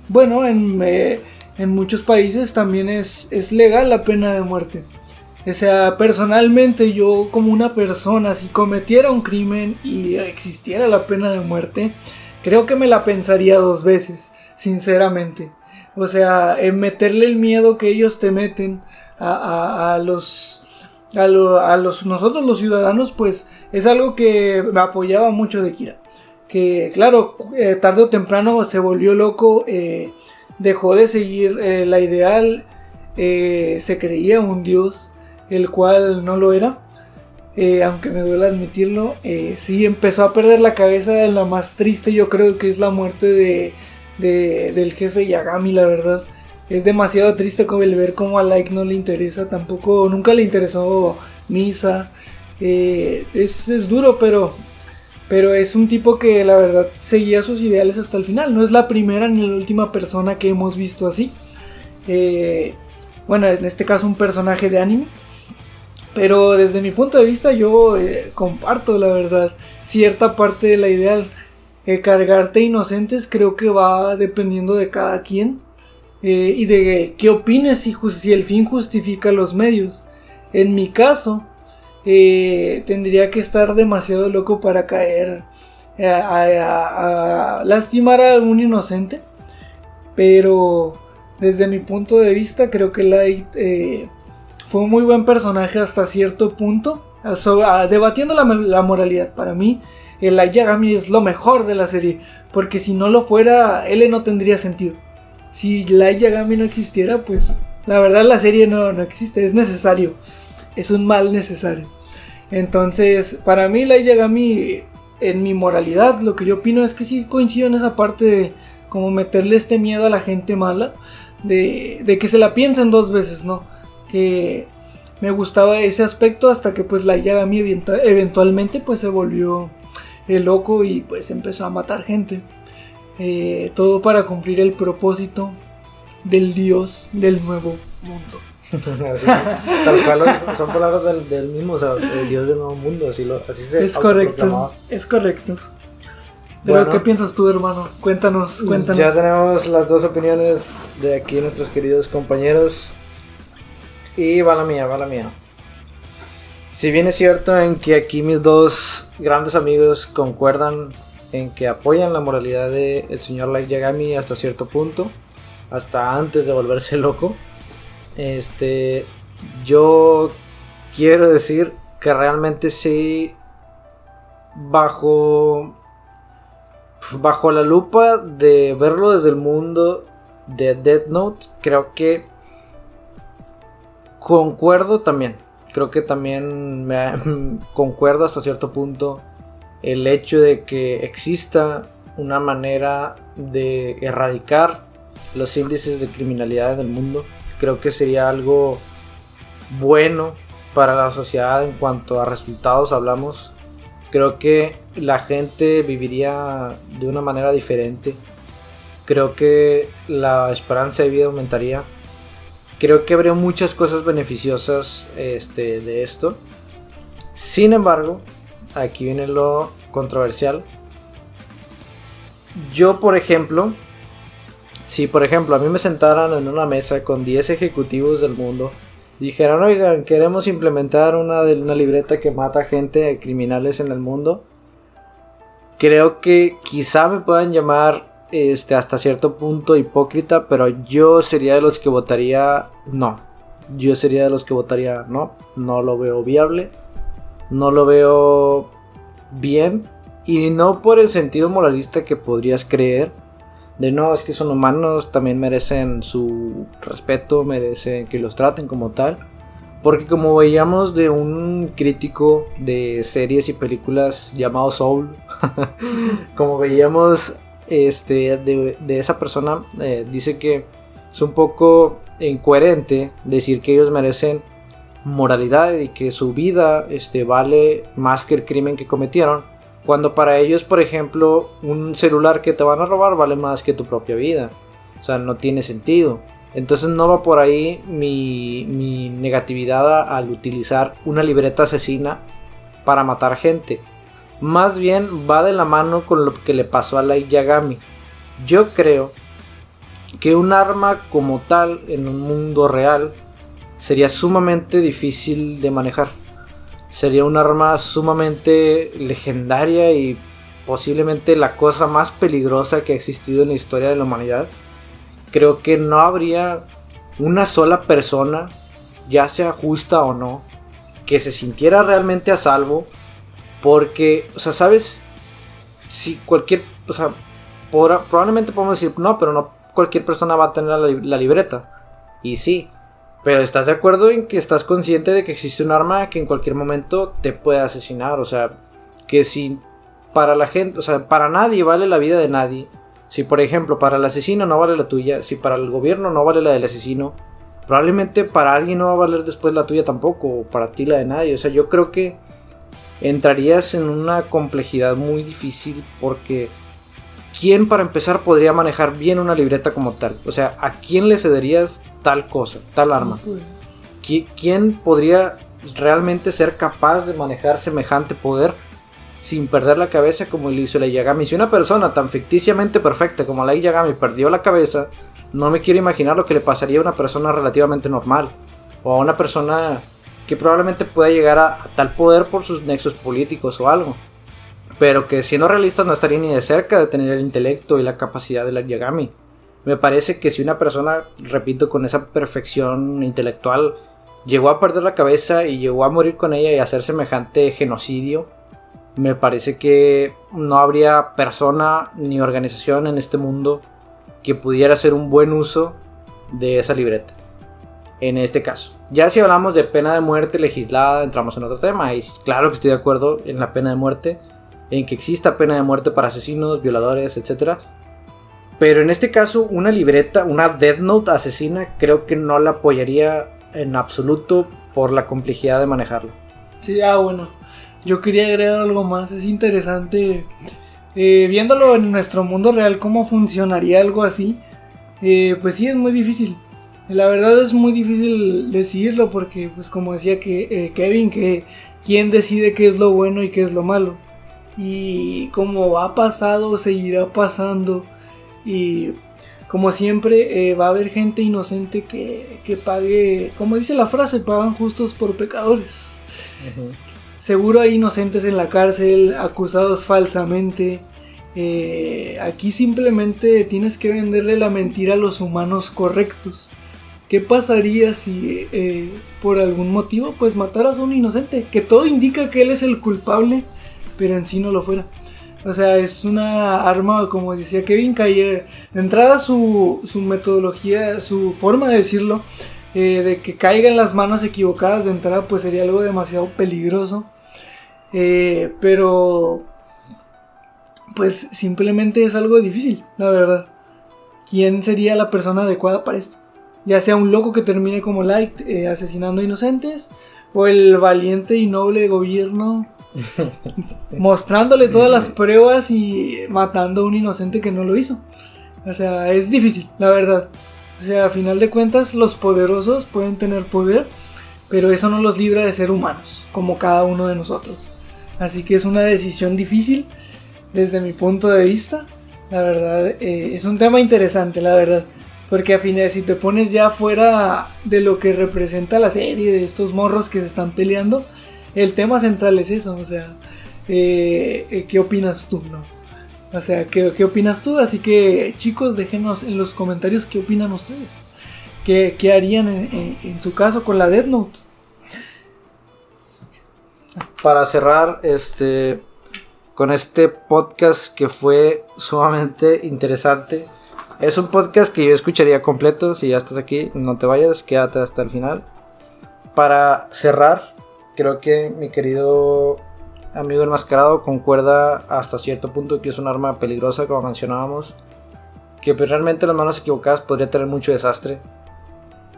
Bueno, en muchos países también es legal la pena de muerte. O sea, personalmente yo como una persona, si cometiera un crimen y existiera la pena de muerte, creo que me la pensaría 2 veces, sinceramente. O sea, en meterle el miedo que ellos te meten a nosotros los ciudadanos, pues es algo que me apoyaba mucho de Kira. Que claro, tarde o temprano se volvió loco, dejó de seguir la ideal, se creía un dios, el cual no lo era, aunque me duele admitirlo. Sí, empezó a perder la cabeza en la más triste, yo creo que es la muerte del jefe Yagami, la verdad. Es demasiado triste como el ver cómo a Light no le interesa, tampoco, nunca le interesó Misa. Es duro, pero es un tipo que la verdad seguía sus ideales hasta el final. No es la primera ni la última persona que hemos visto así. Bueno, en este caso un personaje de anime. Pero desde mi punto de vista yo comparto, la verdad, cierta parte de la ideal. Cargarte inocentes creo que va dependiendo de cada quien. Y de qué opines si el fin justifica los medios. En mi caso, tendría que estar demasiado loco para caer a lastimar a algún inocente. Pero desde mi punto de vista creo que Light fue un muy buen personaje hasta cierto punto, debatiendo la moralidad. Para mí el Light Yagami es lo mejor de la serie, porque si no lo fuera, L no tendría sentido. Si Light Yagami no existiera, pues la verdad la serie no existe, es necesario, es un mal necesario. Entonces, para mí Light Yagami, en mi moralidad, lo que yo opino es que sí coincido en esa parte de como meterle este miedo a la gente mala, de que se la piensen 2 veces, ¿no? Que me gustaba ese aspecto hasta que pues Light Yagami eventualmente pues se volvió loco y pues empezó a matar gente. Todo para cumplir el propósito del dios del nuevo mundo. Así, tal cual son palabras del mismo, o sea, el dios del nuevo mundo, así se es correcto, es correcto. Pero bueno, ¿qué piensas tú, hermano? Cuéntanos. Ya tenemos las 2 opiniones de aquí nuestros queridos compañeros. Y va la mía. Si bien es cierto en que aquí mis 2 grandes amigos concuerdan en que apoyan la moralidad del señor Light Yagami hasta cierto punto, hasta antes de volverse loco, yo quiero decir que realmente sí, bajo la lupa de verlo desde el mundo de Death Note, creo que concuerdo también. Creo que también concuerdo hasta cierto punto el hecho de que exista una manera de erradicar los índices de criminalidad del mundo. Creo que sería algo bueno para la sociedad en cuanto a resultados hablamos. Creo que la gente viviría de una manera diferente. Creo que la esperanza de vida aumentaría. Creo que habría muchas cosas beneficiosas de esto. Sin embargo, aquí viene lo controversial. Yo, por ejemplo, si por ejemplo a mí me sentaran en una mesa con 10 ejecutivos del mundo, dijeran, oigan, queremos implementar una libreta que mata gente, criminales en el mundo, creo que quizá me puedan llamar hasta cierto punto hipócrita, pero yo sería de los que votaría no. No lo veo viable, no lo veo bien, y no por el sentido moralista que podrías creer, de no, es que son humanos, también merecen su respeto, merecen que los traten como tal. Porque como veíamos de un crítico de series y películas llamado Soul, como veíamos de esa persona, dice que es un poco incoherente decir que ellos merecen moralidad y que su vida vale más que el crimen que cometieron, cuando para ellos, por ejemplo, un celular que te van a robar vale más que tu propia vida. O sea, no tiene sentido. Entonces no va por ahí mi negatividad al utilizar una libreta asesina para matar gente. Más bien va de la mano con lo que le pasó a Light Yagami. Yo creo que un arma como tal en un mundo real sería sumamente difícil de manejar. Sería un arma sumamente legendaria y posiblemente la cosa más peligrosa que ha existido en la historia de la humanidad. Creo que no habría una sola persona, ya sea justa o no, que se sintiera realmente a salvo. Porque, o sea, ¿sabes? Si cualquier, o sea, probablemente podemos decir, no, pero no cualquier persona va a tener la libreta. Y sí, pero ¿estás de acuerdo en que estás consciente de que existe un arma que en cualquier momento te puede asesinar? O sea, que si para la gente, o sea, para nadie vale la vida de nadie. Si por ejemplo para el asesino no vale la tuya, si para el gobierno no vale la del asesino, probablemente para alguien no va a valer después la tuya tampoco, o para ti la de nadie. O sea, yo creo que entrarías en una complejidad muy difícil, porque ¿quién para empezar podría manejar bien una libreta como tal? O sea, ¿a quién le cederías tal cosa, tal arma? ¿Quién podría realmente ser capaz de manejar semejante poder sin perder la cabeza como lo hizo Light Yagami? Si una persona tan ficticiamente perfecta como Light Yagami perdió la cabeza, no me quiero imaginar lo que le pasaría a una persona relativamente normal, o a una persona que probablemente pueda llegar a tal poder por sus nexos políticos o algo, pero que siendo realistas no estaría ni de cerca de tener el intelecto y la capacidad de Light Yagami. Me parece que si una persona, repito, con esa perfección intelectual llegó a perder la cabeza y llegó a morir con ella y hacer semejante genocidio, me parece que no habría persona ni organización en este mundo que pudiera hacer un buen uso de esa libreta. En este caso, ya si hablamos de pena de muerte legislada, entramos en otro tema. Y claro que estoy de acuerdo en la pena de muerte, en que exista pena de muerte para asesinos, violadores, etc. Pero en este caso, una libreta, una Death Note asesina, creo que no la apoyaría en absoluto por la complejidad de manejarlo. Sí, bueno, yo quería agregar algo más. Es interesante, viéndolo en nuestro mundo real, cómo funcionaría algo así. Pues sí, es muy difícil. La verdad es muy difícil decidirlo, porque pues como decía Kevin, que quién decide qué es lo bueno y qué es lo malo. Y como ha pasado, seguirá pasando. Y como siempre va a haber gente inocente que pague, como dice la frase, pagan justos por pecadores. Uh-huh. Seguro hay inocentes en la cárcel, acusados falsamente. Aquí simplemente tienes que venderle la mentira a los humanos correctos. ¿Qué pasaría si por algún motivo pues mataras a un inocente? Que todo indica que él es el culpable, pero en sí no lo fuera. O sea, es una arma, como decía Kevin, que de entrada su metodología, su forma de decirlo, de que caiga en las manos equivocadas de entrada, pues sería algo demasiado peligroso. Pero pues simplemente es algo difícil, la verdad. ¿Quién sería la persona adecuada para esto? Ya sea un loco que termine como Light asesinando inocentes, o el valiente y noble gobierno mostrándole todas las pruebas y matando a un inocente que no lo hizo. O sea, es difícil, la verdad. O sea, a final de cuentas, los poderosos pueden tener poder, pero eso no los libra de ser humanos, como cada uno de nosotros. Así que es una decisión difícil desde mi punto de vista. La verdad, es un tema interesante, la verdad. Porque al final, si te pones ya fuera de lo que representa la serie, de estos morros que se están peleando, el tema central es eso. O sea, ¿qué opinas tú, no? O sea, ¿qué opinas tú? Así que, chicos, déjenos en los comentarios qué opinan ustedes. ¿Qué harían en su caso con la Death Note? Para cerrar con este podcast que fue sumamente interesante, Es un podcast que yo escucharía completo. Si ya estás aquí, no te vayas, quédate hasta el final. Para cerrar, creo que mi querido amigo enmascarado concuerda hasta cierto punto que es un arma peligrosa, como mencionábamos. Que pues realmente las manos equivocadas podría tener mucho desastre.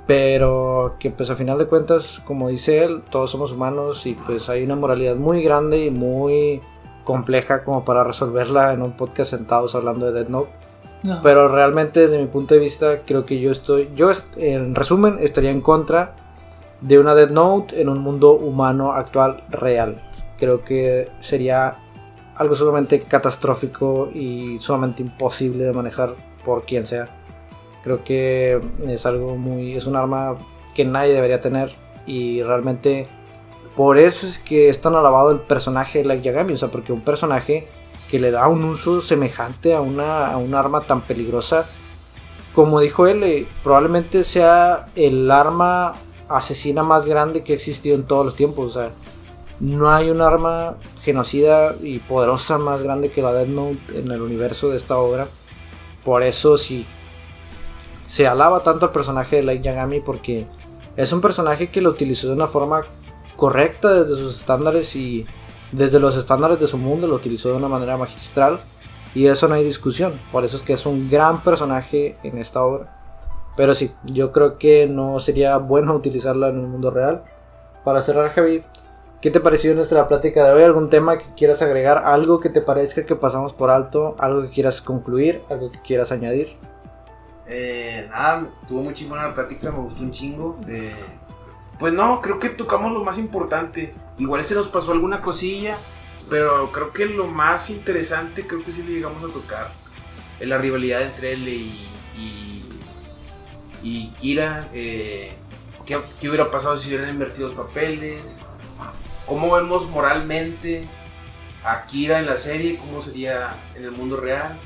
Pero que pues a final de cuentas, como dice él, todos somos humanos y pues hay una moralidad muy grande y muy compleja como para resolverla en un podcast sentados hablando de Death Note. No. Pero realmente desde mi punto de vista creo que yo en resumen estaría en contra de una Death Note en un mundo humano actual real. Creo que sería algo sumamente catastrófico y sumamente imposible de manejar por quien sea. Creo que es un arma que nadie debería tener y realmente por eso es que es tan alabado el personaje de Light Yagami, o sea, porque un personaje que le da un uso semejante a un arma tan peligrosa, como dijo él, probablemente sea el arma asesina más grande que ha existido en todos los tiempos, o sea, no hay un arma genocida y poderosa más grande que la Death Note en el universo de esta obra. Por eso sí se alaba tanto al personaje de Light Yagami, porque es un personaje que lo utilizó de una forma correcta desde sus estándares y desde los estándares de su mundo lo utilizó de una manera magistral, y eso no hay discusión. Por eso es que es un gran personaje en esta obra. Pero sí, yo creo que no sería bueno utilizarla en un mundo real. Para cerrar, Javi, ¿qué te pareció nuestra plática de hoy? ¿Algún tema que quieras agregar? ¿Algo que te parezca que pasamos por alto? ¿Algo que quieras concluir? ¿Algo que quieras añadir? Nada, tuvo muy chingona la plática, me gustó un chingo. Pues no, creo que tocamos lo más importante. Igual se nos pasó alguna cosilla, pero creo que lo más interesante, creo que sí le llegamos a tocar. Es la rivalidad entre él y Kira. ¿Qué hubiera pasado si hubieran invertido los papeles? ¿Cómo vemos moralmente a Kira en la serie? ¿Cómo sería en el mundo real?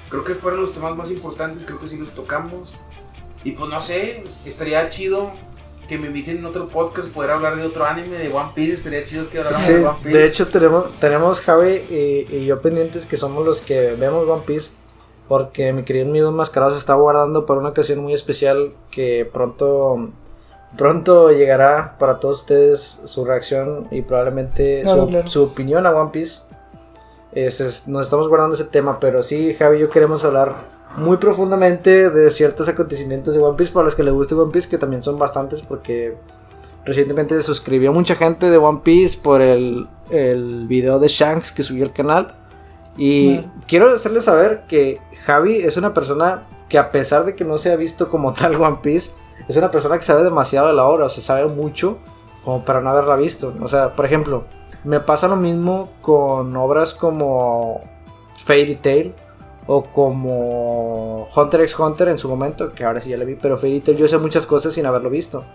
Creo que fueron los temas más importantes, creo que sí los tocamos. Y pues no sé, estaría chido que me inviten en otro podcast, poder hablar de otro anime, de One Piece. Estaría chido que habláramos de One Piece. De hecho tenemos Javi y yo pendientes, que somos los que vemos One Piece, porque mi querido amigo enmascarado se está guardando para una ocasión muy especial que pronto llegará para todos ustedes su reacción y probablemente claro. Su opinión a One Piece. Nos estamos guardando ese tema, pero sí, Javi y yo queremos hablar muy profundamente de ciertos acontecimientos de One Piece para los que les guste One Piece, que también son bastantes, porque recientemente se suscribió mucha gente de One Piece por el video de Shanks que subió al canal. Y quiero hacerles saber que Javi es una persona que, a pesar de que no se ha visto como tal One Piece, es una persona que sabe demasiado de la obra, o sea, sabe mucho como para no haberla visto. O sea, por ejemplo, me pasa lo mismo con obras como Fairy Tail o como Hunter x Hunter en su momento, que ahora sí ya la vi, pero Fairy Tail yo sé muchas cosas sin haberlo visto.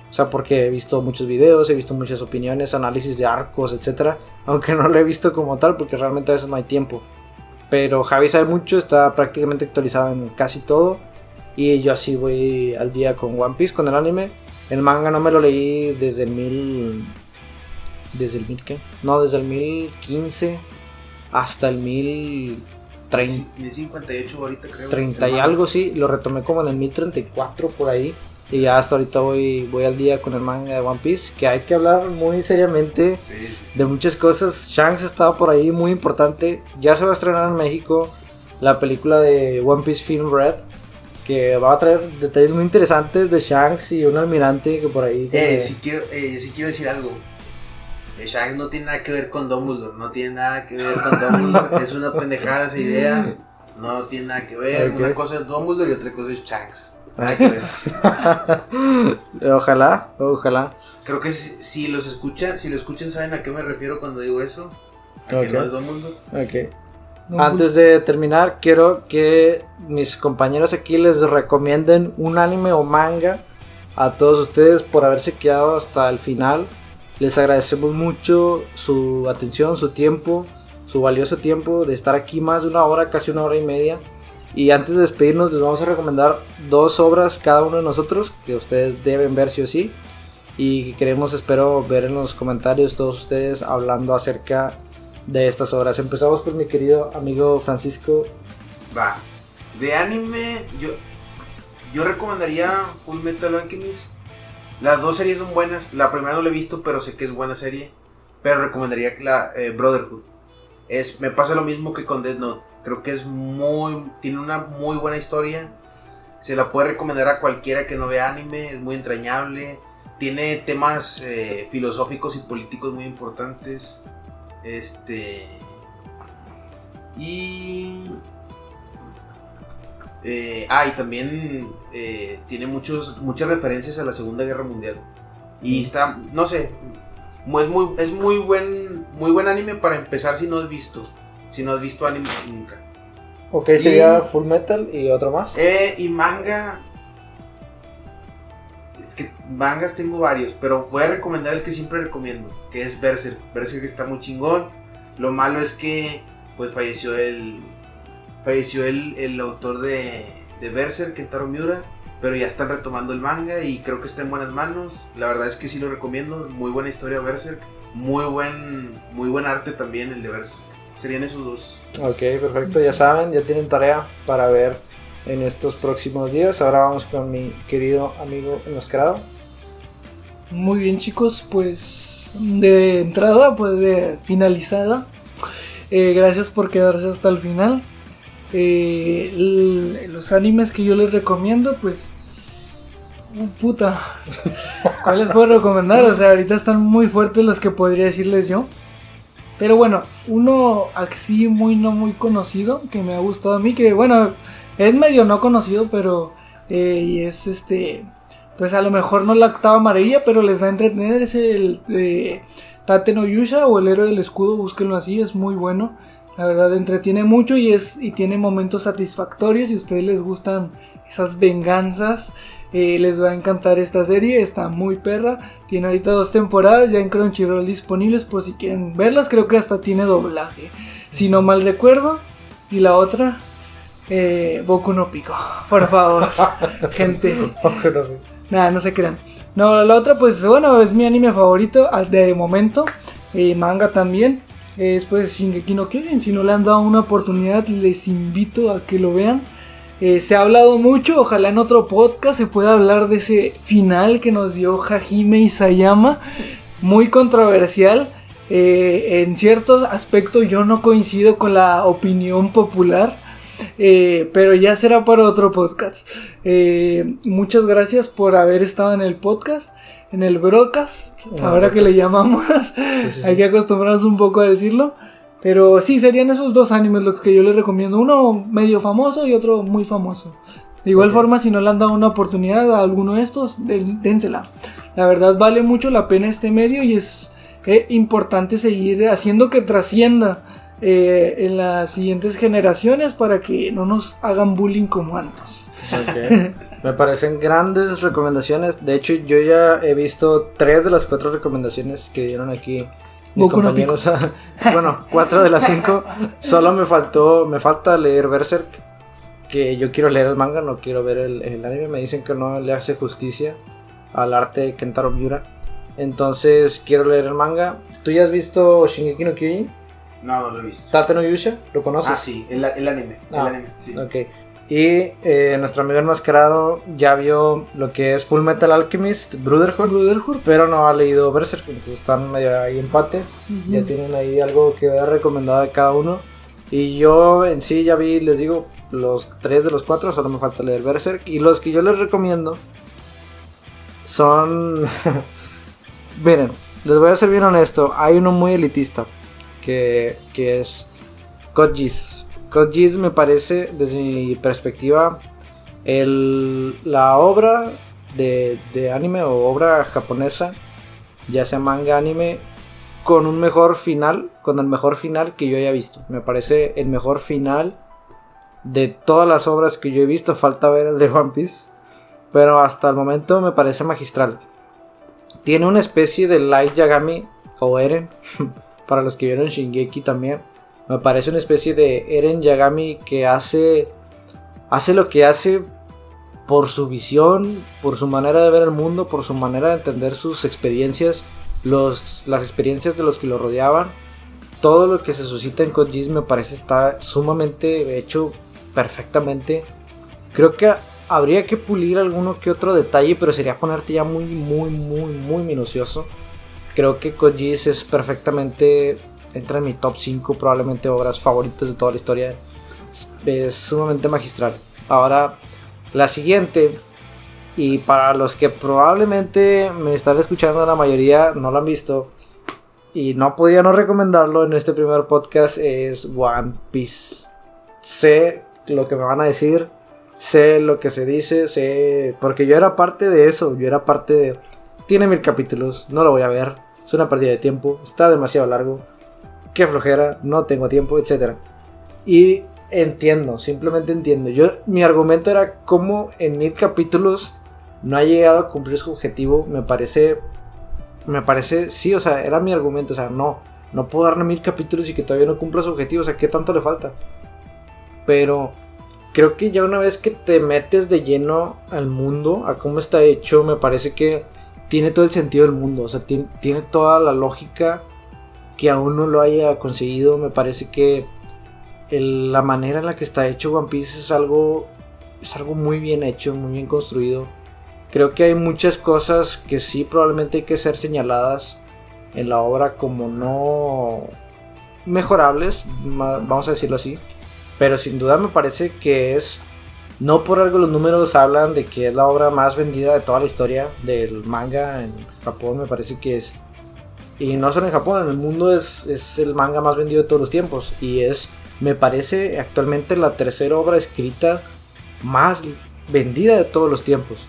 O sea, porque he visto muchos videos, he visto muchas opiniones, análisis de arcos, etc. Aunque no lo he visto como tal, porque realmente a veces no hay tiempo. Pero Javi sabe mucho, está prácticamente actualizado en casi todo. Y yo así voy al día con One Piece, con el anime. El manga no me lo leí desde el ¿Desde el 1015 hasta el 1030. 1058 ahorita creo. 30 y algo, sí. Lo retomé como en el 1034 por ahí. Y ya hasta ahorita voy al día con el manga de One Piece, que hay que hablar muy seriamente de muchas cosas. Shanks estaba por ahí, muy importante. Ya se va a estrenar en México la película de One Piece Film Red, que va a traer detalles muy interesantes de Shanks y un almirante que por ahí... Sí quiero decir algo. Shanks no tiene nada que ver con Dumbledore, es una pendejada esa idea, no tiene nada que ver. Okay. Una cosa es Dumbledore y otra cosa es Shanks. Nada que ver. Ojalá. Creo que si lo escuchan saben a qué me refiero cuando digo eso. Okay. Que no es Dumbledore. Okay. Antes de terminar, quiero que mis compañeros aquí les recomienden un anime o manga a todos ustedes por haberse quedado hasta el final. Les agradecemos mucho su atención, su tiempo, su valioso tiempo de estar aquí más de una hora, casi una hora y media. Y antes de despedirnos les vamos a recomendar 2 obras cada uno de nosotros que ustedes deben ver sí o sí. Y queremos, espero, ver en los comentarios todos ustedes hablando acerca de estas obras. Empezamos por mi querido amigo Francisco. De anime, yo recomendaría Full Metal Alchemist. Las dos series son buenas. La primera no la he visto, pero sé que es buena serie. Pero recomendaría la Brotherhood. Me pasa lo mismo que con Death Note. Creo que tiene una muy buena historia. Se la puede recomendar a cualquiera que no vea anime. Es muy entrañable. Tiene temas filosóficos y políticos muy importantes. Y también tiene muchas referencias a la Segunda Guerra Mundial. Y está, no sé, es muy buen anime para empezar si no has visto anime nunca. Ok, sería Full Metal y otro más. Y manga. Es que mangas tengo varios, pero voy a recomendar el que siempre recomiendo, que es Berserk. Berserk está muy chingón. Lo malo es que pues falleció el autor de Berserk, Kentaro Miura, pero ya están retomando el manga y creo que está en buenas manos. La verdad es que sí lo recomiendo. Muy buena historia Berserk. Muy buen arte también el de Berserk. Serían esos dos. Ok, perfecto, ya saben, ya tienen tarea para ver en estos próximos días. Ahora vamos con mi querido amigo enmascarado. Muy bien, chicos, pues de entrada, pues de finalizada, gracias por quedarse hasta el final. Los animes que yo les recomiendo, pues puta, ¿cuál les puedo recomendar? O sea, ahorita están muy fuertes los que podría decirles yo. Pero bueno, uno así no muy conocido, que me ha gustado a mí, que bueno, es medio no conocido, pero y es pues a lo mejor no la octava maravilla, pero les va a entretener, es el de Tate no Yusha o el héroe del escudo, búsquenlo así, es muy bueno. La verdad entretiene mucho y tiene momentos satisfactorios. Si a ustedes les gustan esas venganzas, les va a encantar esta serie. Está muy perra. Tiene ahorita 2 temporadas ya en Crunchyroll disponibles por si quieren verlas. Creo que hasta tiene doblaje, si no mal recuerdo. Y la otra, Boku no Pico. Por favor, gente. Nada, no se crean. No, la otra pues bueno, es mi anime favorito de momento. Manga también. Después Shingeki no Kyojin, si no le han dado una oportunidad les invito a que lo vean. Se ha hablado mucho, ojalá en otro podcast se pueda hablar de ese final que nos dio Hajime Isayama, muy controversial. En ciertos aspectos yo no coincido con la opinión popular, pero ya será para otro podcast. Muchas gracias por haber estado en el podcast. En el broadcast, ahora que le llamamos, sí. Hay que acostumbrarnos un poco a decirlo. Pero sí, serían esos 2 animes los que yo les recomiendo. Uno medio famoso y otro muy famoso. De igual forma, si no le han dado una oportunidad a alguno de estos, dénsela. La verdad vale mucho la pena este medio y es importante seguir haciendo que trascienda en las siguientes generaciones para que no nos hagan bullying como antes. Okay. Me parecen grandes recomendaciones. De hecho, yo ya he visto 3 de las 4 recomendaciones que dieron aquí mis compañeros. Bueno, 4 de las 5. Solo me falta leer Berserk. Que yo quiero leer el manga, no quiero ver el anime. Me dicen que no le hace justicia al arte de Kentaro Miura. Entonces quiero leer el manga. ¿Tú ya has visto Shingeki no Kyojin? No lo he visto. Tate no Yusha, ¿lo conoces? Ah, sí, el anime. El anime, sí. Ok. Y nuestro amigo enmascarado ya vio lo que es Full Metal Alchemist Brotherhood, pero no ha leído Berserk, entonces están medio ahí empate. Uh-huh. Ya tienen ahí algo que ver recomendado de cada uno. Y yo en sí ya vi, les digo, los 3 de los 4, solo me falta leer Berserk. Y los que yo les recomiendo son... Miren, les voy a ser bien honesto, hay uno muy elitista que es Code Geass. Code Geass me parece, desde mi perspectiva, la obra de anime o obra japonesa, ya sea manga, anime, con el mejor final que yo haya visto. Me parece el mejor final de todas las obras que yo he visto. Falta ver el de One Piece, pero hasta el momento me parece magistral. Tiene una especie de Light Yagami o Eren, para los que vieron Shingeki también. Me parece una especie de Eren Yagami que hace lo que hace por su visión, por su manera de ver el mundo, por su manera de entender sus experiencias, las experiencias de los que lo rodeaban. Todo lo que se suscita en Code Geass me parece está sumamente hecho perfectamente. Creo que habría que pulir alguno que otro detalle, pero sería ponerte ya muy minucioso. Creo que Code Geass es perfectamente, entra en mi top 5 probablemente obras favoritas de toda la historia. Es sumamente magistral. Ahora, la siguiente, y para los que probablemente me están escuchando, la mayoría no lo han visto y no podía no recomendarlo en este primer podcast, es One Piece. Sé lo que me van a decir, sé lo que se dice, sé, porque yo era parte de eso, tiene 1000 capítulos, no lo voy a ver, es una pérdida de tiempo, está demasiado largo, qué flojera, no tengo tiempo, etc. Y entiendo, simplemente entiendo. Mi argumento era cómo en 1000 capítulos no ha llegado a cumplir su objetivo. Me parece, sí, o sea, era mi argumento, o sea, no puedo darle 1000 capítulos y que todavía no cumpla su objetivo, o sea, ¿qué tanto le falta? Pero creo que ya una vez que te metes de lleno al mundo, a cómo está hecho, me parece que tiene todo el sentido del mundo, o sea, tiene toda la lógica que aún no lo haya conseguido. Me parece que la manera en la que está hecho One Piece es algo muy bien hecho, muy bien construido. Creo que hay muchas cosas que sí probablemente hay que ser señaladas en la obra como no mejorables, vamos a decirlo así, pero sin duda me parece que es, no por algo los números hablan de que es la obra más vendida de toda la historia del manga en Japón, me parece que es, y no solo en Japón, en el mundo es el manga más vendido de todos los tiempos, y es, me parece actualmente la tercera obra escrita más vendida de todos los tiempos.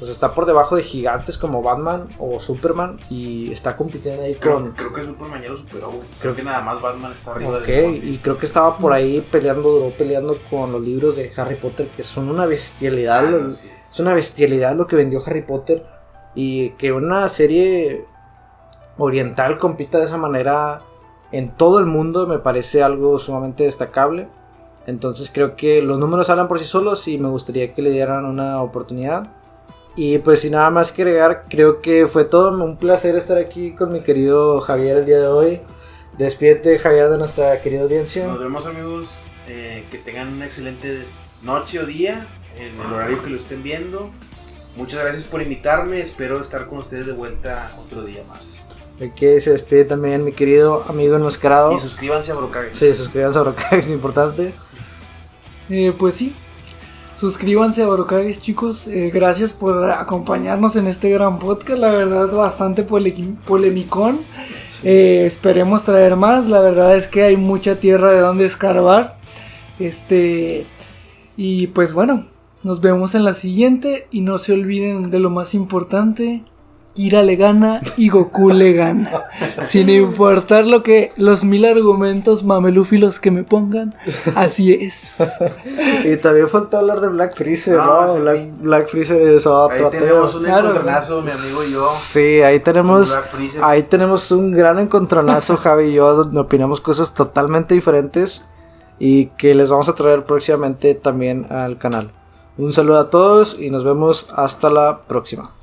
O sea, está por debajo de gigantes como Batman o Superman y está compitiendo ahí con... Creo que Superman ya lo superó, güey. Creo que nada más Batman está arriba de él. Y creo que estaba por ahí peleando con los libros de Harry Potter, que son una bestialidad. Sí. Es una bestialidad lo que vendió Harry Potter. Y que una serie oriental compita de esa manera en todo el mundo me parece algo sumamente destacable. Entonces creo que los números hablan por sí solos y me gustaría que le dieran una oportunidad. Y pues sin nada más que agregar, creo que fue todo un placer estar aquí con mi querido Javier el día de hoy. Despídete, Javier, de nuestra querida audiencia. Nos vemos, amigos, que tengan una excelente noche o día en el horario que lo estén viendo. Muchas gracias por invitarme, espero estar con ustedes de vuelta otro día más. Aquí se despide también mi querido amigo enmascarado. Y suscríbanse a Brocagues. Sí, suscríbanse a Brocagues, es importante. Pues sí, suscríbanse a Brocagues, chicos. Gracias por acompañarnos en este gran podcast. La verdad es bastante polemicón. Sí. Esperemos traer más. La verdad es que hay mucha tierra de donde escarbar. Y pues bueno, nos vemos en la siguiente. Y no se olviden de lo más importante: Kira le gana y Goku le gana. Sin importar los 1000 argumentos mamelúfilos que me pongan, así es. Y también falta hablar de Black Freezer, ¿no? Black Freezer es otro. Ahí tenemos un encontronazo, mi amigo y yo. Sí, ahí tenemos un gran encontronazo, Javi y yo, donde opinamos cosas totalmente diferentes y que les vamos a traer próximamente también al canal. Un saludo a todos y nos vemos hasta la próxima.